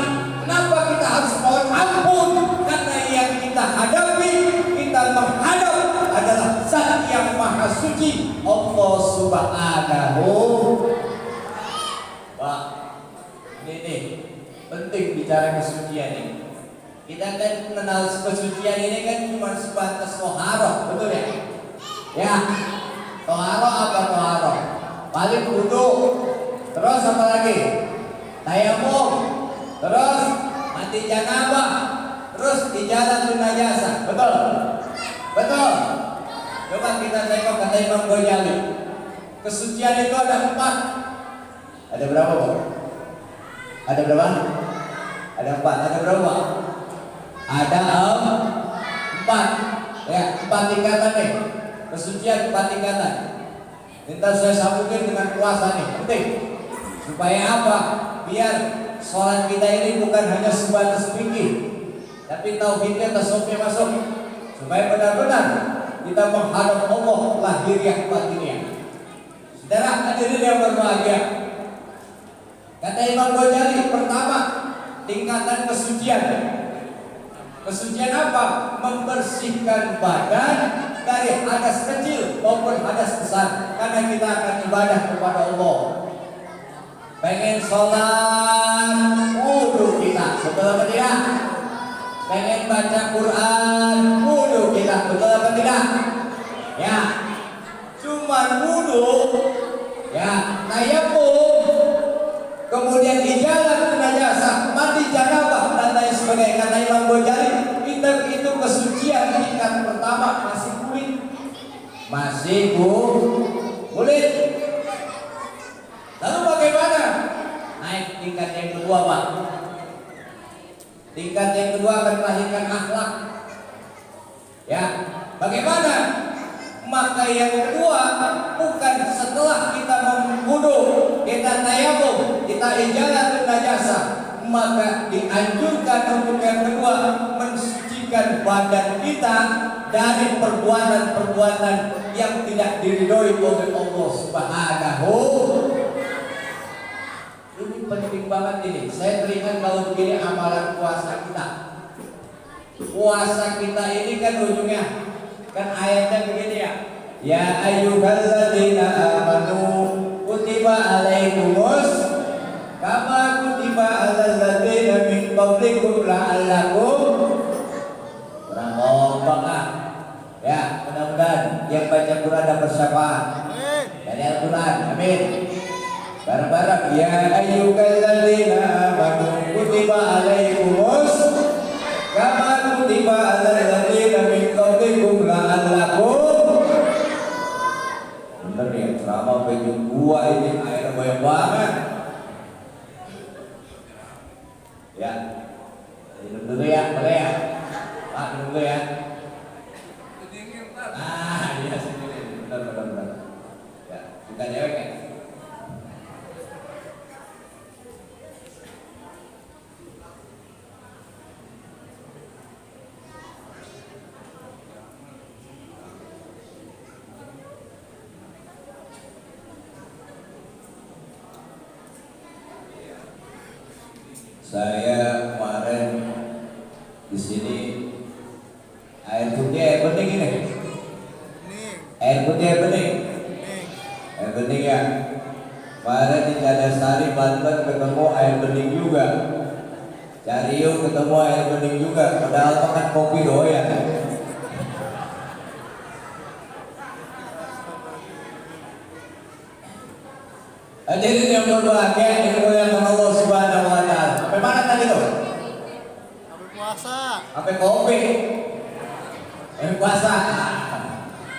B: Kenapa kita harus mohon ampun? Karena yang kita hadapi, kita menghadap adalah Zat yang Maha Suci, Allah Subhanahu. Pak, ini penting bicara kesucian ini. Kita kan mengenal kesucian ini kan cuma sebatas toharoh, betul ya? Ya, toharoh apa toharoh? Paling wudu, terus apa lagi? Tayamum, terus mandi janabah, terus ijazah najasa. Betul? Betul. Coba kita tengok kata Imam Ghazali. Kesucian itu ada 4. Ada berapa, Bang? Ada berapa? Ada 4. Ada berapa? Ada 4. Ya, 4 tingkatan nih. Kesucian 4 tingkatan. Kita saya sambungin dengan puasa nih. Penting. Supaya apa? Biar sholat kita ini bukan hanya sebatas fikih, tapi tauhidnya, tasawufnya masuk. Supaya benar-benar kita menghadap Allah lahiriah batiniah. Saudara hadirin yang berbahagia, kata Imam Ghazali, pertama tingkatan kesucian. Kesucian apa? Membersihkan badan dari hadas kecil maupun hadas besar, karena kita akan ibadah kepada Allah. Pengen sholat, wudu kita, betul apa tidak? Pengen baca Quran, wudu kita, betul apa tidak? Ya, cuman wudu, ya, tayamum, kemudian ijazah najasa, mandi janabah dan lain sebagainya. Kata Imam Ghazali, itu kesucian tingkat pertama masih kulit. Lalu bagaimana? Naik tingkat yang kedua, Pak. Tingkat yang kedua akan melahirkan akhlak. Ya, bagaimana? Maka yang kedua bukan setelah kita memwudu, kita tayamum, kita ijazah najasa, maka dianjurkan untuk yang kedua mensucikan badan kita dari perbuatan-perbuatan yang tidak diridhoi oleh Allah Subhanahu. Ini penting banget ini. Saya teringat kalau begini amalan puasa kita. Puasa kita ini kan ujungnya kan ayatnya begini ya. Ya ayyuhalladzina amanu kutiba alaikumus kama kutiba alal ladzina min qablikum la'allakum. Kurang kompak ah. Ya, mudah-mudahan yang baca Quran dapat syafaat dari Al-Quran. Amin. Bareng-bareng. Ya ayyuhalladzina amanu kutiba alaikumus kama kutiba alal ladzina min qablikum la'allakum. Bener ya, selama penjung gua ini airnya banyak banget. Ya, minum dulu ya, boleh ya? Pak, minum dulu ya. Iya sendiri, benar. Ya, kita cewek ya. Saya kemarin di sini air putih, air bening ini. Air putih, air bening. Air bening ya. Kemarin di Cadasari Banten ketemu air bening juga. Cariu ketemu air bening juga. Padahal makan kopi doyan. Hadirin yang berbahagia, dimuliakan Allah Subhanahu wa taala. Sampai mana tadi tuh?
C: Sampai puasa.
B: Sampai kopi. Sampai puasa.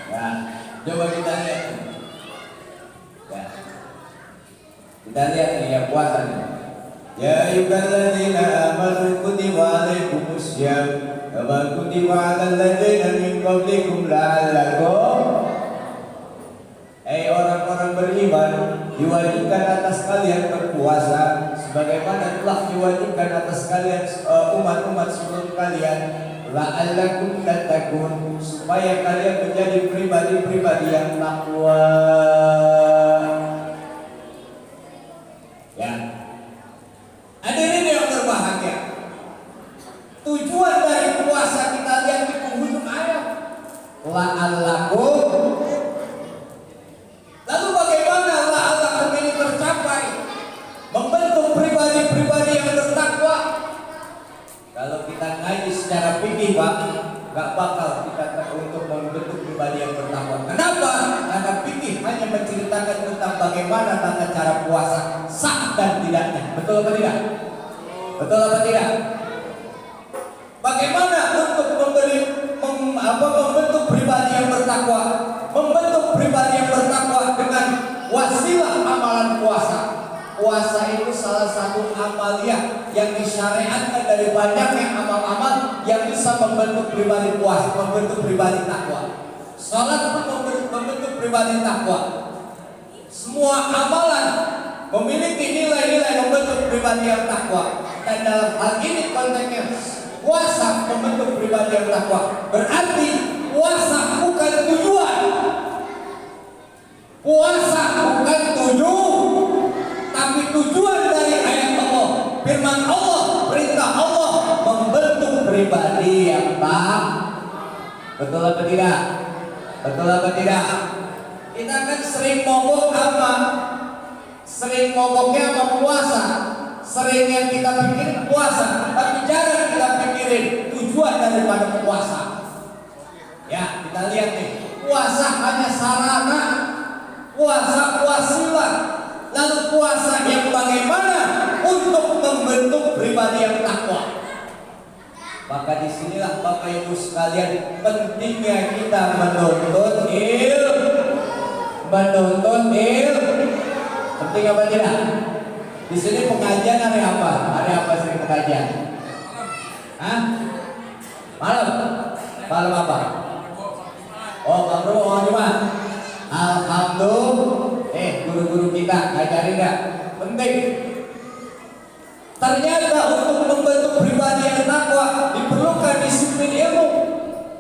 B: Ya, coba kita lihat. Ya. Kita lihat nih yang puasa nih. Ya ayyuhalladzina amanu kutiba alaikumussyam kama kutiba alal ladzina min qablikum la'allakum. Hai orang-orang beriman, diwajibkan atas kalian berpuasa sebagaimana telah diwajibkan atas kalian umat-umat sebelum kalian, la'allakum tattaqun, supaya kalian menjadi pribadi-pribadi yang takwa. Ya. Hadirin yang berbahagia, tujuan dari puasa kita lihat di penghujung ayat, la'allakum. Lalu bagaimana la'allakum ini tercapai, membentuk pribadi-pribadi yang bertakwa? Kalau kita ngaji secara fikih, Pak, gak bakal kita untuk membentuk pribadi yang bertakwa. Kenapa? Karena fikih hanya menceritakan tentang bagaimana tata cara puasa sah dan tidaknya. Betul apa tidak? Betul apa tidak? Bagaimana untuk membentuk pribadi yang bertakwa? Membentuk pribadi yang bertakwa dengan wasilah amalan puasa. Puasa itu salah satu amalia yang disyariatkan dari banyaknya amal-amal yang bisa membentuk pribadi puasa, membentuk pribadi takwa. Salat pun membentuk pribadi takwa. Semua amalan memiliki nilai-nilai membentuk pribadi yang takwa. Dan dalam hal ini konteksnya puasa membentuk pribadi yang takwa. Berarti puasa bukan tujuan. Puasa bukan tapi tujuan dari ayat Allah, firman Allah, perintah Allah membentuk pribadi yang taat. Betul atau tidak? Betul atau tidak? Kita kan sering mogok apa? Sering mogoknya apa puasa? Sering yang kita pikirin puasa, tapi jarang kita pikirin tujuan daripada puasa. Ya, kita lihat nih, puasa hanya sarana, puasa wasilah. Lalu puasa yang bagaimana untuk membentuk pribadi yang takwa? Maka disinilah Bapak Ibu sekalian pentingnya kita menuntut ilmu. Penting apa tidak? Di sini pengajian hari apa? Hari apa sih pengajian? Hah? Malam? Malam apa? Oh, Bang Bro, mau Jumat? Alhamdulillah. Guru-guru kita ngajarin nggak? Penting. Ternyata untuk membentuk pribadi yang takwa diperlukan disiplin ilmu.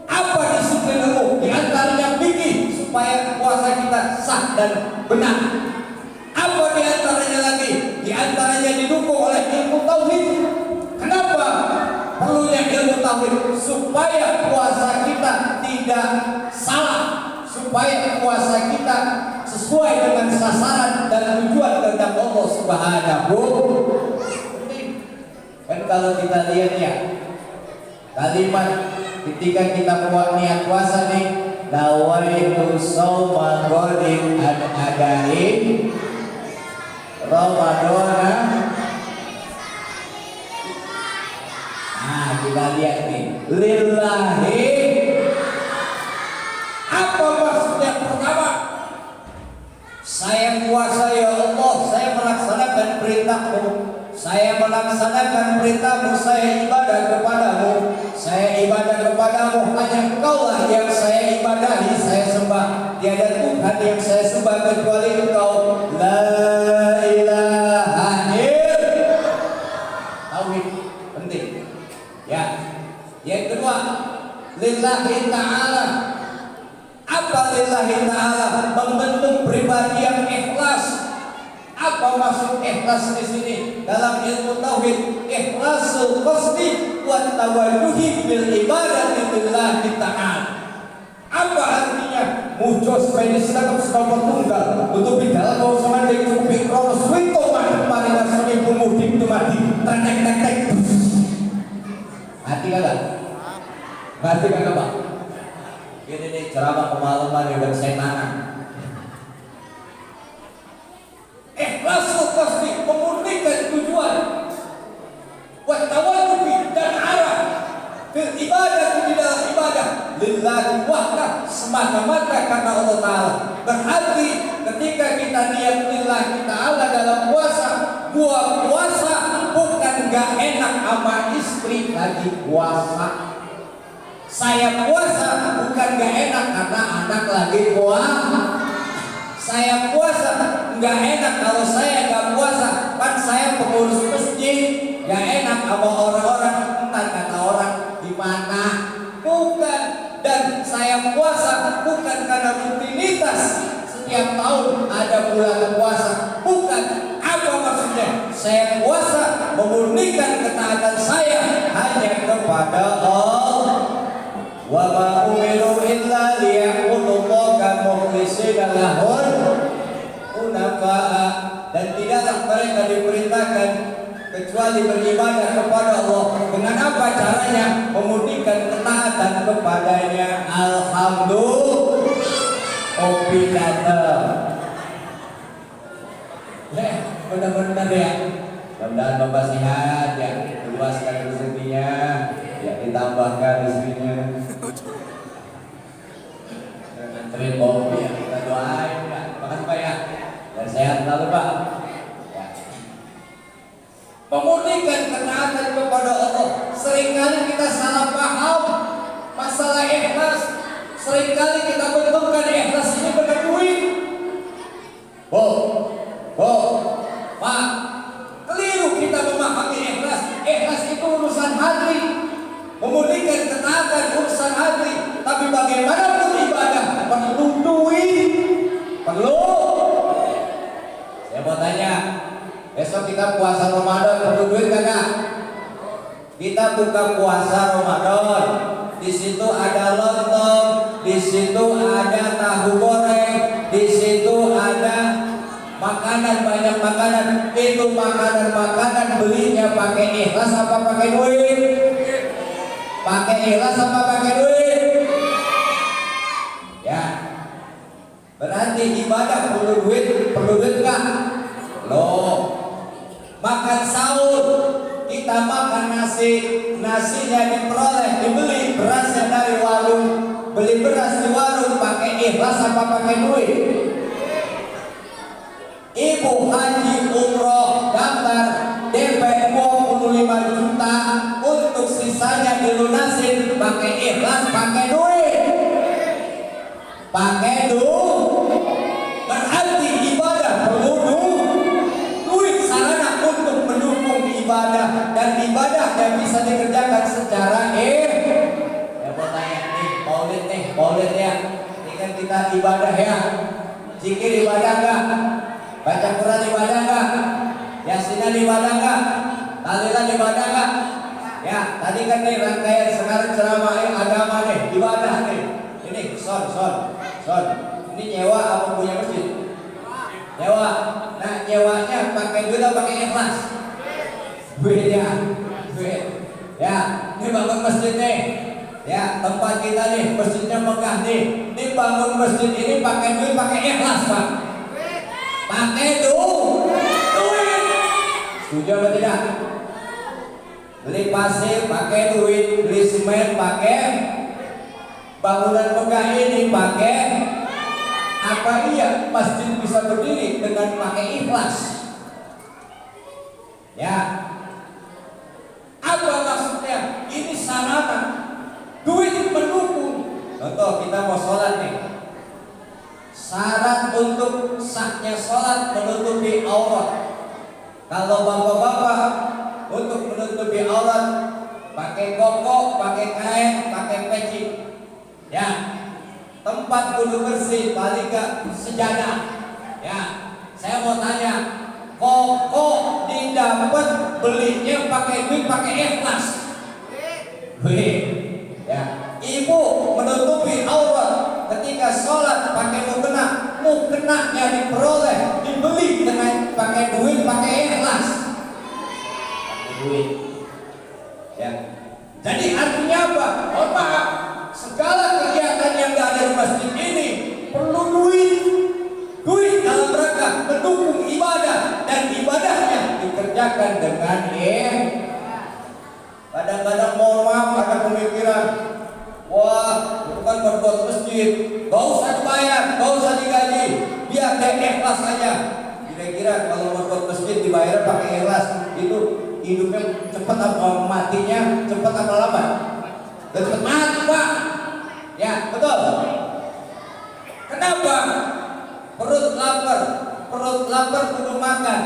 B: Apa disiplin ilmu? Di antaranya fikih supaya puasa kita sah dan benar. Apa di antaranya lagi? Di antaranya didukung oleh ilmu tauhid. Kenapa perlunya ilmu tauhid? Supaya puasa kita tidak salah, supaya puasa kita sesuai dengan sasaran dan tujuan kehendak Allah Subhanahu. Kan kalau kita lihat ya, kalimat ketika kita buat niat puasa nih, nawaitu shauma ghadin an adain Ramadana. Nah, kita lihat nih, lillahi. Apa maksudnya? Pertama, saya puasa ya Allah, saya melaksanakan perintahmu. Saya melaksanakan perintahmu, saya ibadah kepadamu. Saya ibadah kepadamu, hanya Engkaulah yang saya ibadahi, saya sembah. Tiada Tuhan yang saya sembah kecuali Engkau. La ilaha illallah. Tauhid penting. Ya. Yang kedua, lillahi ta'ala. Apa lillahi ta'ala? Membentuk pribadi yang ikhlas. Apa maksud ikhlas di sini? Dalam ilmu tauhid, ikhlasul qasdi wa tawajjuhi bil ibadati lillahi ta'ala. Apa artinya? Muncul supaya diselamat sebagai tunggal untuk bicara mau sama dia cukup kronos wito mati paling asli pemudik itu mati tek. Hati kagak? Hati kagak Pak? Ini nih ceramah kemalaman yang saya tanam. Ikhlasul qasdi, memurnikan tujuan, wa tawajjuhi dan arah fil ibadah, di dalam ibadah lillahi wahdah, semata-mata karena Allah Ta'ala. Berarti ketika kita niat lillahi ta'ala dalam puasa, gua puasa bukan gak enak sama istri lagi puasa. Saya puasa bukan gak enak karena anak lagi puasa. Saya puasa nggak enak kalau saya nggak puasa, kan saya pengurus masjid, nggak enak sama orang-orang, entar kata orang di mana. Bukan. Dan saya puasa bukan karena rutinitas setiap tahun ada bulan puasa, bukan. Apa maksudnya? Saya puasa memurnikan ketaatan saya hanya kepada Allah. Wa ma umiru illa liya'budullaha mukhlishina lahul hunafa'a. Dan tidaklah mereka diperintahkan kecuali beribadah kepada Allah. Dengan apa caranya? Memurnikan ketaatan kepadanya. Alhamdulillah. Kopi datang. Benar-benar ya. Mudah-mudahan Bapak sehat ya, luaskan rezekinya, ya ditambah memulihkan ketaatan kepada Allah. Seringkali kita salah paham masalah ikhlas. Seringkali kita bentukkan ikhlas ini dengan duit. Pak, keliru kita memahami ikhlas. Ikhlas itu urusan hati. Memulihkan ketaatan urusan hati. Tapi bagaimanapun ibadah perlu duit. Perlu. Saya mau tanya, besok kita puasa Ramadan perlu duit kagak? Kita buka puasa Ramadan. Di situ ada lontong, di situ ada tahu goreng, di situ ada makanan, banyak makanan. Itu makanan belinya pakai ikhlas apa pakai duit? Pakai ikhlas apa pakai duit? Ya. Berarti ibadah perlu duit enggak? Loh. Makan sahur, kita makan nasi, nasinya diperoleh, dibeli berasnya dari warung. Beli beras di warung pakai ikhlas apa pakai duit? Ibu haji umroh daftar DP 25 juta untuk sisanya dilunasin pakai ikhlas pakai duit? Pakai duit. Berarti ibadah perlu duit, sarana untuk mendukung ibadah, dan ibadah yang bisa dikerjakan secara ya mau tanya nih, maulid ya. Ini kan kita ibadah ya. Zikir ibadah enggak? Baca Quran ibadah enggak? Yasinan ibadah enggak? Tahlilan ibadah enggak? Ya, tadi kan nih rangkaian sekarang ceramah agama nih, ibadah nih. Ini son. Ini nyewa apa punya masjid? Nyewa. Nah, nyewanya pakai duit atau pakai ikhlas? Duit. Ya, ini bangun masjid nih. Ya, tempat kita nih, masjidnya megah nih. Ini bangun masjid ini pakai duit, pakai ikhlas, Pak. Pakai duit. Setuju atau tidak? Beli pasir pakai duit, beli semen pakai, bangunan megah ini pakai. Apa iya masjid bisa berdiri dengan pakai ikhlas? Ya. Apa maksudnya? Ini sarana. Duit mendukung. Contoh kita mau sholat nih. Syarat untuk sahnya sholat menutupi aurat. Kalau bapak-bapak untuk menutupi aurat pakai koko, pakai kain, pakai peci. Ya. Tempat kudu bersih, paling gak sejadah. Ya, saya mau tanya, koko didapat belinya pakai duit, pakai ikhlas? Ya, ibu menutupi aurat ketika sholat pakai mukenanya diperoleh, dibeli dengan pakai duit, pakai ikhlas. Pakai duit. Ya. Jadi artinya apa? Oh Pak, segala kegiatan yang ada di masjid ini perlu duit dalam rangka mendukung ibadah, dan ibadahnya dikerjakan dengan kadang-kadang mohon maaf ada pemikiran, wah itu kan berbuat masjid, gak usah dibayar, gak usah digaji, biar dia ikhlas saja. Kira-kira kalau berbuat masjid dibayar pakai ikhlas, itu hidupnya cepat apa matinya cepat apa lambat? Cepat mati Pak. Ya betul. Kenapa? Perut lapar kudu makan.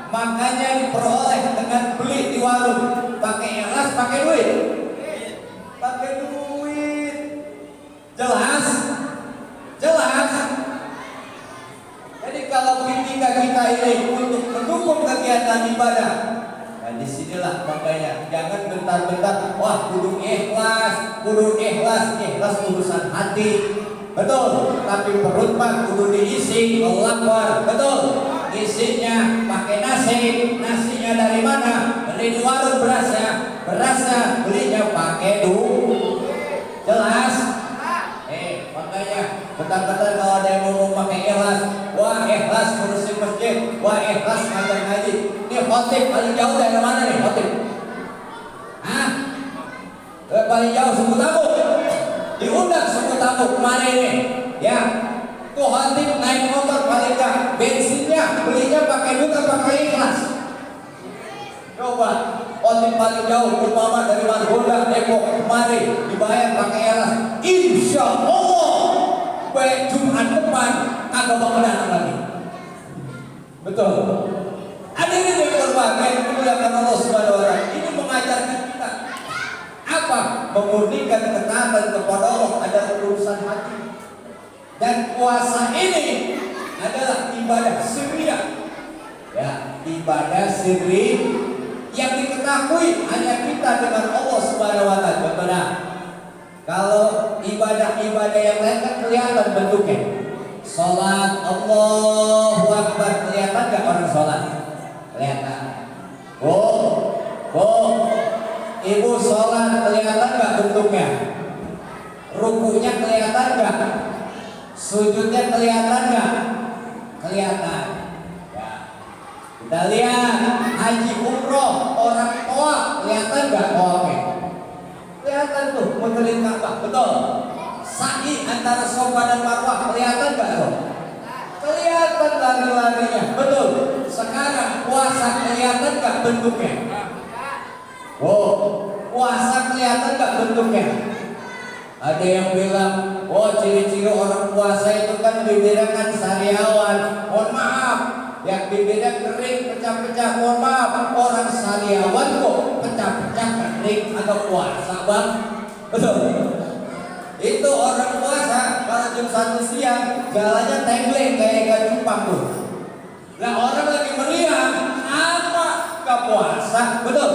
B: Makanya diperoleh dengan beli di warung. Pakai ikhlas, pakai duit. Pakai duit. Jelas? Jadi kalau ketika kita ini untuk mendukung kegiatan ibadah, nah disinilah makanya jangan bentar-bentar, wah kudu ikhlas urusan hati, betul. Tapi perut mah kudu diisi, lapar, betul. Isinya pakai nasinya dari mana? Beli di warung berasnya belinya pakai duit. Jelas? Makanya bentar-bentar kalau ada yang ngomong pakai ikhlas, wah ikhlas ngurusin masjid, wah ikhlas ngajar ngaji. Ini khotib paling jauh dari mana nih khotib? Hah? Paling jauh suku Tabuk. Diundang suku Tabuk kemana ini? Ya, tuh khotib naik motor paling gak bensinnya belinya pakai duit atau pakai ikhlas? Coba paling jauh, umpama dari Margonda, Depok, kemari dibayar pakai eras, insya Allah baik Jumat depan kagak bakal datang lagi. Betul. Ada yang berbagai dimuliakan Allah Subhanahu wa Ta'ala. Ini mengajarkan kita apa? Memurnikan ketaatan kepada Allah adalah urusan hati. Dan puasa ini adalah ibadah sirriyah. Ya, ibadah sirri yang diketahui hanya kita dengan Allah Subhanahu wa Ta'ala. Contohnya, kalau ibadah-ibadah yang lain kan kelihatan bentuknya. Salat Allahu Akbar, kelihatan gak orang salat? Kelihatan. Ibu salat, kelihatan gak bentuknya? Rukunya kelihatan gak? Sujudnya kelihatan gak? Kelihatan. Ya. Kita lihat haji umroh, orang tua kelihatan gak tawafnya? Kelihatan tuh, muterin Ka'bah, betul. Sa'i antara Safa dan Marwah kelihatan gak tuh? Kelihatan lari-larinya, betul. Sekarang puasa kelihatan gak bentuknya? Puasa kelihatan gak bentuknya? Ada yang bilang, ciri-ciri orang puasa itu kan bibirnya kan sariawan. Mohon maaf, yang bibirnya kering, pecah-pecah. Mohon maaf, orang sariawan kok pecah-pecah kering atau puasa bang? Betul. Itu orang puasa kalau jam 1 siang jalannya tengkleng kayak ikan cupang tuh. Lah orang lagi meriang, apa gak puasa? Betul.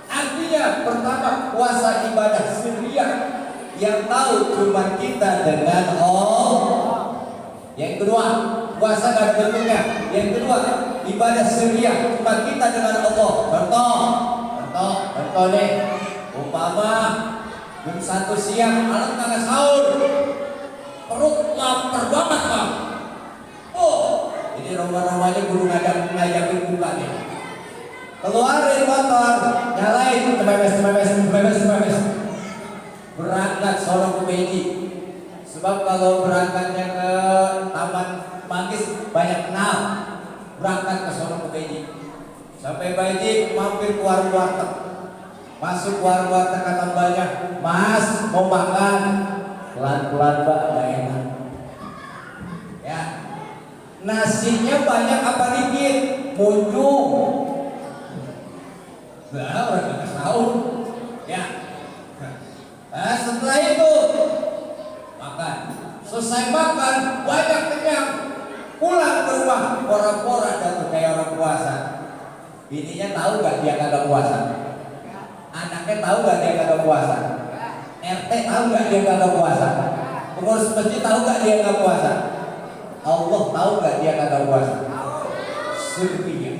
B: Artinya pertama puasa ibadah sirriyah yang tahu cuma kita dengan Allah. Yang kedua puasa gak ada bentuknya. Yang kedua ibadah sirriyah cuma kita dengan Allah. Contoh nih, umpama jam 1 siang alam kagak sahur, perut lapar banget bang. Ini rumah-rumahnya guru ngajakin buka nih. Keluarin motor, nyalain, tememes. Berangkat sono ke Beji. Sebab kalau berangkatnya ke Taman Manggis banyak kenal. Berangkat ke sono ke Beji. Sampai Beji mampir ke warung-warteg. Masuk warung-warteg kata mbaknya, Mas mau makan? Pelan-pelan mbak, gak enak. Ya, nasinya banyak apa dikit? Munjung. Nah, orang gak tahu. Ya. Nah, setelah itu makan. Selesai makan, banyak kenyang. Pulang ke rumah, pora-pora jatuh kayak orang puasa. Bininya tahu gak dia kagak puasa? Anaknya tahu gak dia kagak puasa? RT tahu gak dia kagak puasa? Pengurus masjid tahu gak dia kagak puasa? Allah tahu gak dia kagak puasa? Sirriyah.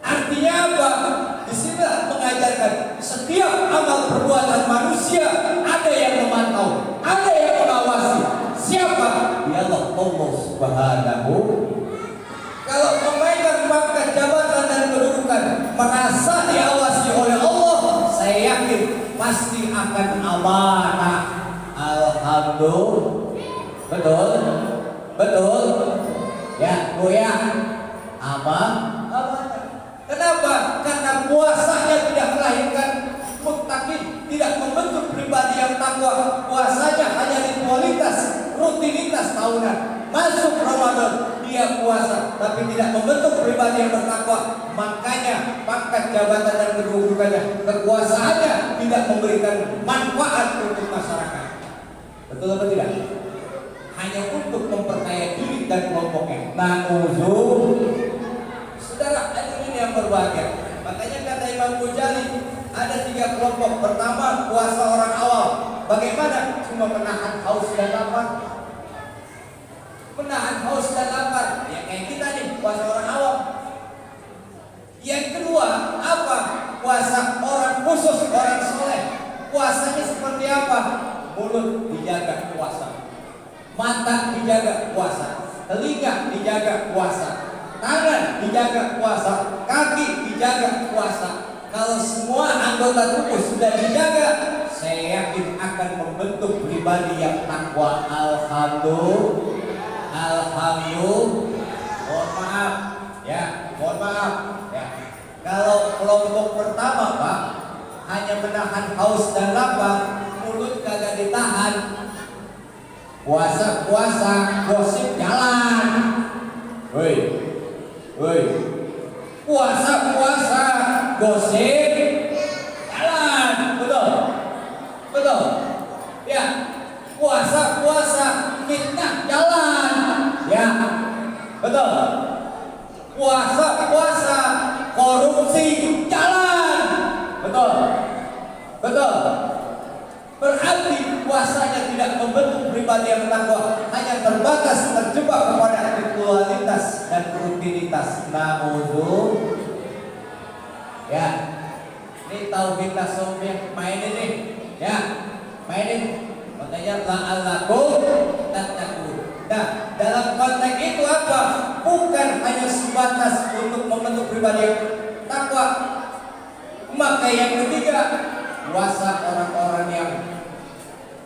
B: Artinya apa? Disinilah mengajarkan setiap amal perbuatan manusia ada yang memantau, ada yang mengawasi. Siapa? Dialah Allah Subhanahu. Kalau memegang pangkat jabatan dan kedudukan merasa diawasi oleh Allah, saya yakin pasti akan amanah. Alhamdulillah. Betul. Ya, goyang. Amanah. Kenapa? Karena puasanya tidak melahirkan muttaqin, tidak membentuk pribadi yang takwa. Puasanya hanya rutinitas tahunan. Masuk Ramadan dia puasa, tapi tidak membentuk pribadi yang bertakwa. Makanya pangkat jabatan dan kedudukannya, kekuasaannya tidak memberikan manfaat untuk masyarakat. Betul atau tidak? Hanya untuk memperkaya diri dan kelompoknya. Saudara, ini yang berbahagia. Makanya kata Imam Ghazali ada 3 kelompok. Pertama, puasa orang awam. Bagaimana? Cuma menahan haus dan lapar. Menahan haus dan lapar. Ya kayak kita nih, puasa orang awam. Yang kedua, apa? Puasa orang khusus, orang soleh. Puasanya seperti apa? Mulut dijaga puasa, mata dijaga puasa, telinga dijaga puasa, tangan dijaga puasa, kaki dijaga puasa. Kalau semua anggota tubuh sudah dijaga, saya yakin akan membentuk pribadi yang takwa. Alhamdulillah. Mohon maaf ya. Kalau kelompok pertama Pak hanya menahan haus dan lapar, mulut kagak ditahan. Puasa gosip jalan. Woi, woi. Puasa gosip jalan. Betul, betul. Ya, puasa fitnah jalan. Ya, betul. Puasa korupsi jalan. Betul, betul. Berarti puasanya tidak membentuk pribadi yang takwa, hanya terbatas terjebak kepada ritualitas dan rutinitas. Naudzu. Ya, ini tauhid tasawuf mainin nih, ya, mainin. Makanya la'allakum tattaqun. Nah, dalam konteks itu apa? Bukan hanya sebatas untuk membentuk pribadi yang takwa. Maka yang ketiga, puasa orang-orang yang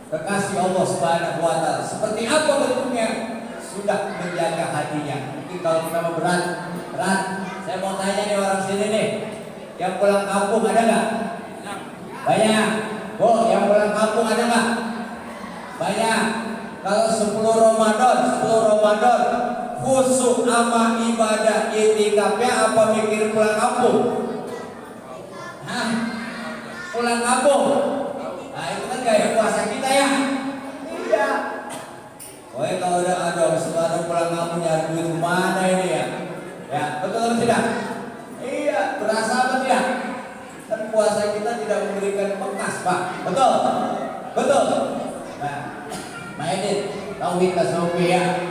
B: kekasih Allah Subhanahu wa Ta'ala. Seperti apa bentuknya? Sudah menjaga hatinya. Mungkin kalau kita mau berat. Saya mau tanya nih orang sini nih, yang pulang kampung ada nggak? Banyak. Oh, yang pulang kampung ada nggak? Banyak. Kalau 10 Ramadan khusyuk sama ibadah itikafnya apa mikir pulang kampung? Hah? Pulang kampung. Nah itu kan gaya puasa kita ya. Iya. Pokoknya kalau udah ada sekarang pulang kampung nyari duit mana ini ya? Ya betul atau tidak? Iya. Berasa apa tidak? Kan puasa kita tidak memberikan bekas Pak. Betul. Betul. Nah, mainin tauhid tasawuf ya.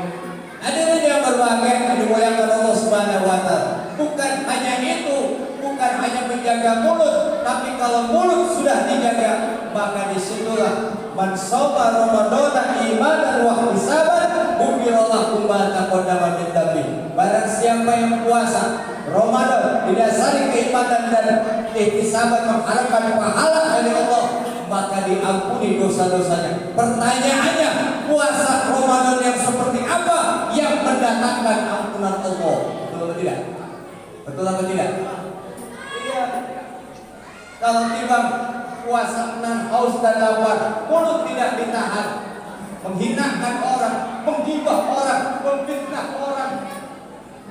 B: Hadirin yang berbahagia, dimuliakan Allah Subhanahu wa Ta'ala. Bukan hanya itu, bukan hanya menjaga mulut, tapi kalau mulut sudah dijaga, maka disitulah man shoma ramadhana imanan wa ihtisaban ghufirallahu ma taqaddama min dhanbi. Barang siapa yang puasa Ramadan didasari keimanan dan ihtisaban mengharapkan pahala dari Allah, maka diampuni dosa-dosanya. Pertanyaannya, puasa Ramadan yang seperti apa yang mendatangkan ampunan Allah? Betul atau tidak? Betul atau tidak? Iya. Kalau timbang puasa menahan haus dan lapar, mulut tidak ditahan, menghinakan orang, menggibah orang, memfitnah orang,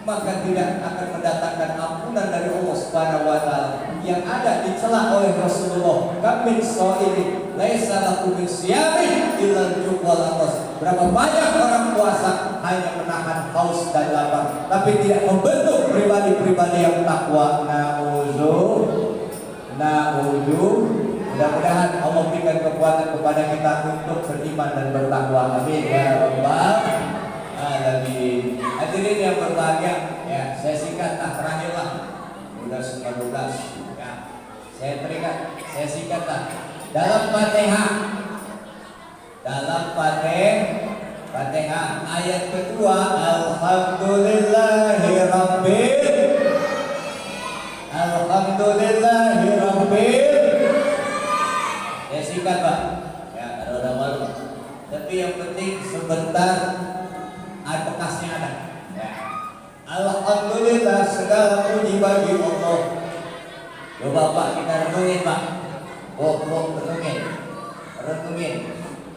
B: maka tidak akan mendatangkan ampunan dari Allah Subhanahu wa Ta'ala. Yang ada dicela oleh Rasulullah, kamin sha'imin laisa lahu min siyami illa al-ju' wal 'atas. Berapa banyak orang puasa hanya menahan haus dan lapar, tapi tidak membentuk pribadi-pribadi yang takwa. Na'udzu. Mudah-mudahan Allah berikan kekuatan kepada kita untuk beriman dan bertakwa. Amin ya rabbal alamin. Hadirin yang berbahagia, ya saya singkat terakhir lah. Udah 19 ya. Saya singkat dalam Fatihah. Fatihah ayat kedua, Alhamdulillahi Rabbil. Ya singkat Pak. Ya kalau udah malu. Tapi yang penting sebentar bekasnya ada. Ya. Alhamdulillah segala puji bagi Allah. Coba Pak kita renungin Pak. Renungin.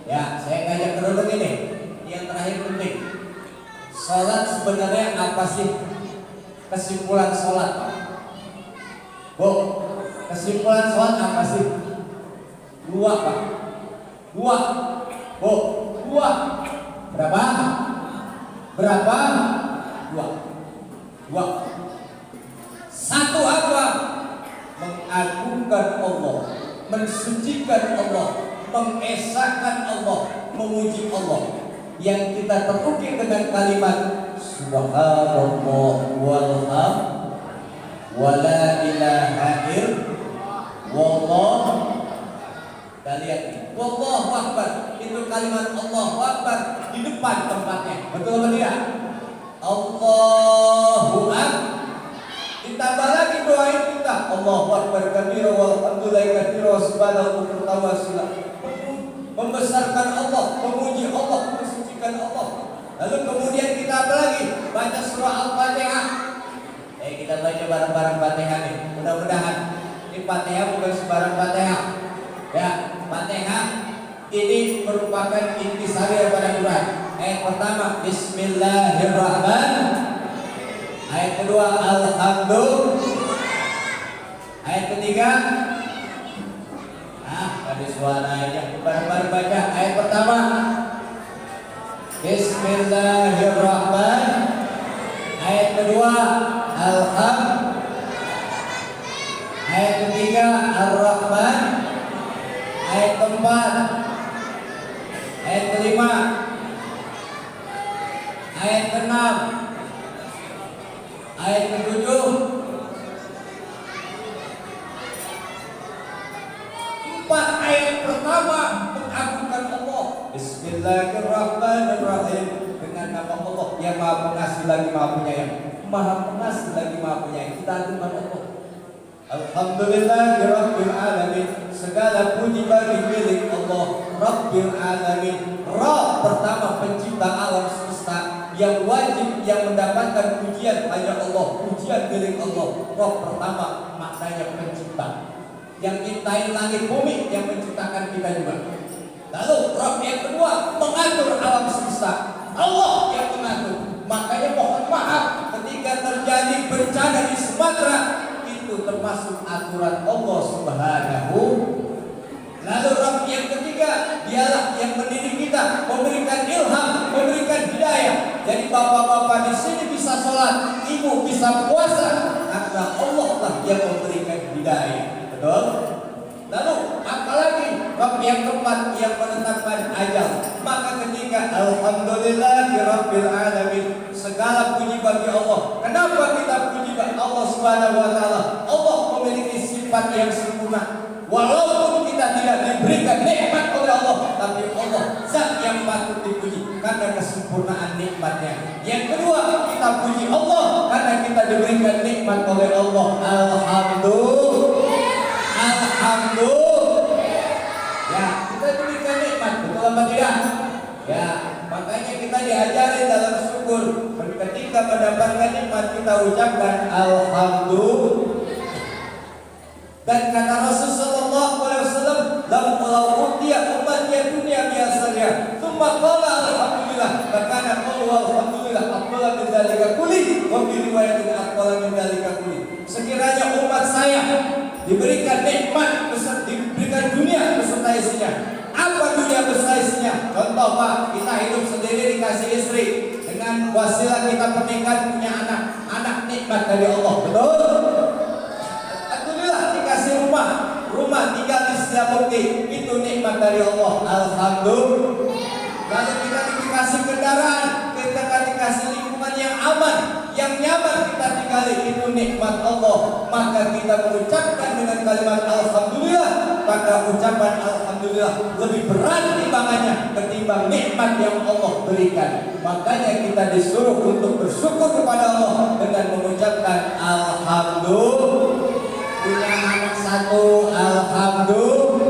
B: Ya saya ngajak renungin nih. Yang terakhir penting. Sholat sebenarnya apa sih? Kesimpulan sholat Pak. Kesimpulan sholat apa sih? Dua Pak. Dua. Berapa? Dua. Satu apa? Mengagungkan Allah, mensucikan Allah, mengesahkan Allah, memuji Allah. Yang kita terukir dengan kalimat Subhanallah walhamd wala ilaha illallah. Kita lihat nih, Wallahu Akbar, itu kalimat Allahu Akbar di depan tempatnya. Betul atau tidak? Allahu Akbar. Ditambah lagi doain kita, Allahu Akbar kabira walhamdulillahi katsira wa subhanallahi wa ta'ala. Membesarkan Allah, memuji Allah, mensucikan Allah. Lalu kemudian kita apa lagi? Baca surah Al-Fatihah. Kita baca bareng-bareng Fatihah nih. Fatihah bukan sembarang Fatihah. Ya, Fatihah ini merupakan intisari daripada Quran. Ayat pertama Bismillahirrahmanirrahim. Ayat kedua Alhamdulillah. Ayat ketiga ada suaranya. Bareng-bareng baca. Ayat pertama Bismillahirrahmanirrahim. Ayat kedua Alhamdulillah. Ayat ketiga Ar-Rahman. Ayat keempat, ayat kelima, ayat keenam, ayat ketujuh, empat ayat pertama mengagungkan Allah. Bismillahirrahmanirrahim. Dengan nama Allah yang Maha Pengasih lagi Maha Penyayang. Maha Pengasih lagi Maha Penyayang. Kita agungkan Allah. Alhamdulillahirabbil alamin. Segala puji bagi milik Allah Rabbil alamin. Rabb pertama pencipta alam semesta, yang wajib yang mendapatkan pujian hanya Allah, pujian milik Allah. Rabb pertama maknanya pencipta, yang ciptain langit bumi, yang menciptakan kita juga. Lalu Rabb yang kedua mengatur alam semesta, Allah yang mengatur. Makanya mohon maaf ketika terjadi bencana di Sumatera, itu termasuk aturan Allah Subhanahu. Lalu Rabb yang ketiga, dialah yang mendidik kita, memberikan ilham, memberikan hidayah. Jadi bapak-bapak di sini bisa sholat, ibu bisa puasa, karena Allah lah yang memberikan hidayah. Betul? Lalu apalagi Rabb yang keempat yang menetapkan ajal. Maka ketika Alhamdulillahirabbil alamin, segala puji bagi Allah. Kenapa kita puji bagi Allah Subhanahu wa taala? Allah memiliki sifat yang sempurna. Walaupun kita tidak diberikan nikmat oleh Allah, tapi Allah zat yang patut dipuji karena kesempurnaan nikmatnya. Yang kedua, kita puji Allah karena kita diberikan nikmat oleh Allah. Alhamdulillah. Alhamdulillah. Ya, kita diberikan nikmat, betul apa tidak? Ya, makanya kita diajari dalam syukur. Ketika mendapatkan nikmat kita ucapkan Alhamdulillah. Dan kata Rasulullah SAW, "Lau utiya ummati dunya biasanya, tsumma qala alhamdulillah, fakana qawlu alhamdulillah afdala min dzalika kulli, wa fi riwayatin afdala min dzalika kulli." Sekiranya umat saya diberikan nikmat, diberikan dunia beserta isinya. Apa dunia beserta isinya? Contoh Pak, kita hidup sendiri dikasih istri, dengan wasilah kita pernikahan punya anak nikmat dari Allah, betul? Dikasih rumah tinggal di Setiabukti, itu nikmat dari Allah. Alhamdulillah. Lalu kita dikasih kendaraan, kita dikasih lingkungan yang aman, yang nyaman kita tinggali, itu nikmat Allah. Maka kita mengucapkan dengan kalimat Alhamdulillah, maka ucapan Alhamdulillah lebih berat timbangannya ketimbang nikmat yang Allah berikan. Makanya kita disuruh untuk bersyukur kepada Allah dengan mengucapkan Alhamdulillah. Punya anak satu, alhamdulillah.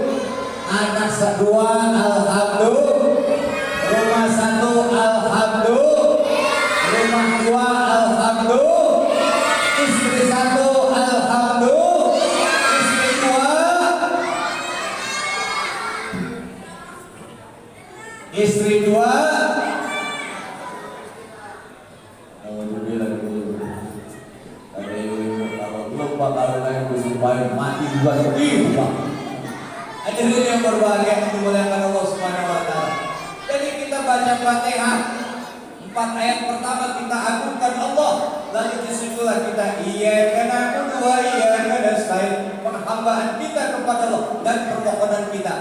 B: Anak kedua, alhamdulillah. Rumah satu, alhamdulillah. Rumah dua, alhamdulillah. Istri satu, alhamdulillah. Istri dua. Istri dua. Mati juga sedih Pak. Hadirin yang berbahagia yang dimuliakan Allah Subhanahu wa taala. Jadi kita baca Fatihah 4 ayat pertama kita agungkan Allah, lalu disitulah kita iyyaka na'budu wa iyyaka nasta'in, penghambaan kita kepada Allah dan permohonan kita.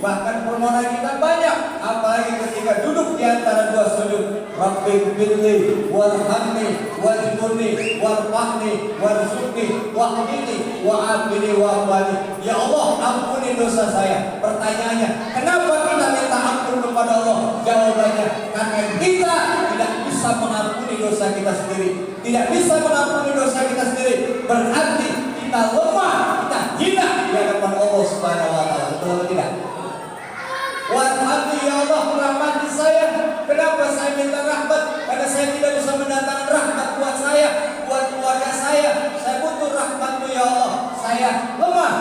B: Bahkan permohonan kita banyak, apalagi ketika duduk di antara dua sujud. Rabbi billi warhamni wajburni warfahni warzuqni wahdini wa'afini wa'afani. Ya Allah, ampuni dosa saya. Pertanyaannya, kenapa kita minta ampun kepada Allah? Jawabannya, karena kita tidak bisa mengampuni dosa kita sendiri. Tidak bisa mengampuni dosa kita sendiri, berarti kita lemah, kita hina di hadapan Allah Subhanahu wa taala. Betul atau tidak? Warhamni ya Allah, rahmati saya. Kenapa saya minta rahmat? Karena saya tidak bisa mendatangkan rahmat buat saya, buat keluarga saya. Saya butuh rahmat-Mu ya Allah. Saya lemah,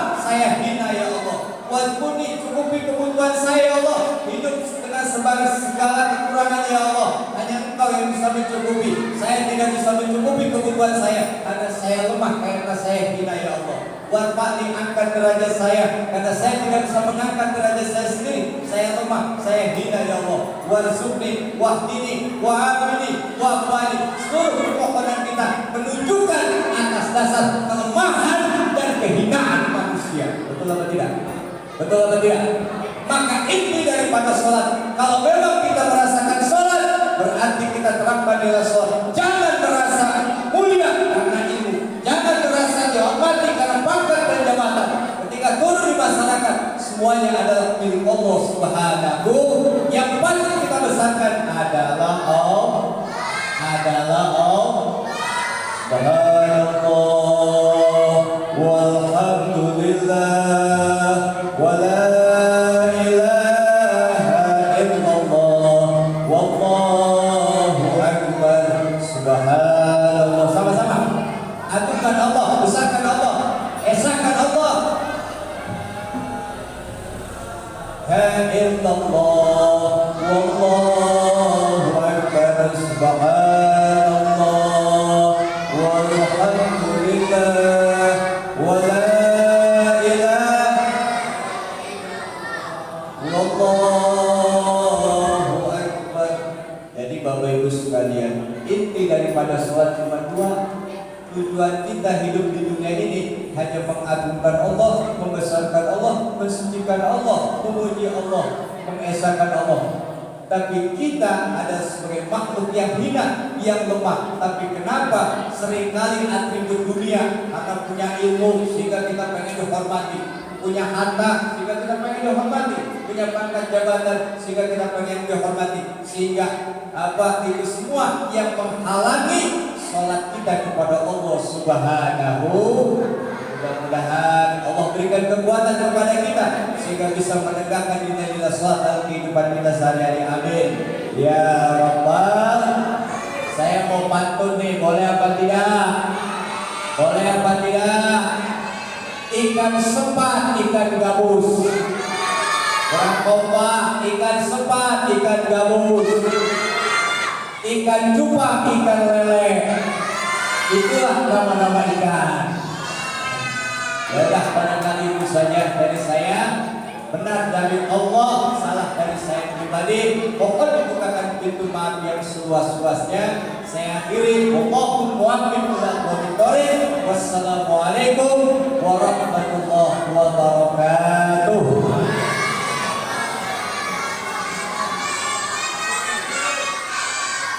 B: kebutuhan saya ya Allah. Hidup dengan segala kekurangan ya Allah. Hanya Engkau yang bisa mencukupi. Saya tidak bisa mencukupi kebutuhan saya karena saya lemah, karena saya hina ya Allah. Warfa'ni, angkat derajat saya karena saya tidak bisa mengangkat derajat saya sendiri. Saya lemah, saya hina ya Allah. Warzuqni wahdini wa'afini wa'afani. Seluruh permohonan kita menunjukkan atas dasar kelemahan dan kehinaan manusia. Betul apa tidak? Betul apa tidak? Maka inti daripada sholat, kalau memang kita merasakan sholat, berarti kita terapkan nilai sholat. Jangan merasa mulia karena ilmu, jangan merasa dihormati karena pangkat dan jabatan. Ketika turun di masyarakat, semuanya adalah milik Allah Subhanahu. Yang paling kita besarkan adalah Allah. Subhanallah walhamdulillah wala ilaha illallah wallahu akbar. Subhanallah. Sama-sama agungkan Allah, besarkan Allah, esakan Allah. La illallah wallahu akbar. Subhanallah walhamdulillah wala ilaha wallahu akbar. Jadi Bapak Ibu sekalian, inti daripada sholat cuma dua. Tujuan kita hidup di dunia ini hanya mengagungkan Allah, membesarkan Allah, mensucikan Allah, memuji Allah, mengesahkan Allah. Tapi kita ada sebagai makhluk yang hina, yang lemah. Tapi kenapa seringkali atribut dunia, karena punya ilmu sehingga kita pengen dihormati, punya harta sehingga kita pengen dihormati, punya pangkat jabatan sehingga kita pengen dihormati, sehingga itu semua yang menghalangi sholat kita kepada Allah Subhanahu. Mudah-mudahan Allah berikan kekuatan kepada kita sehingga bisa menegakkan nilai-nilai sholat dalam kehidupan kita sehari-hari. Amin ya Rabbal. Saya mau pantun nih, boleh apa tidak? Boleh apa tidak? Ikan sepat, ikan gabus. Kurang kompak, ikan sepat, ikan gabus. Ikan cupang, ikan lele. Itulah nama-nama ikan. Yaudah, barangkali itu saja dari saya. Benar dari Allah, salah dari saya pribadi. Mohon dibukakan pintu maaf yang seluas-luasnya. Saya akhiri. Wallahul muwaffiq ila aqwamit thoriq. Wassalamualaikum warahmatullahi wabarakatuh.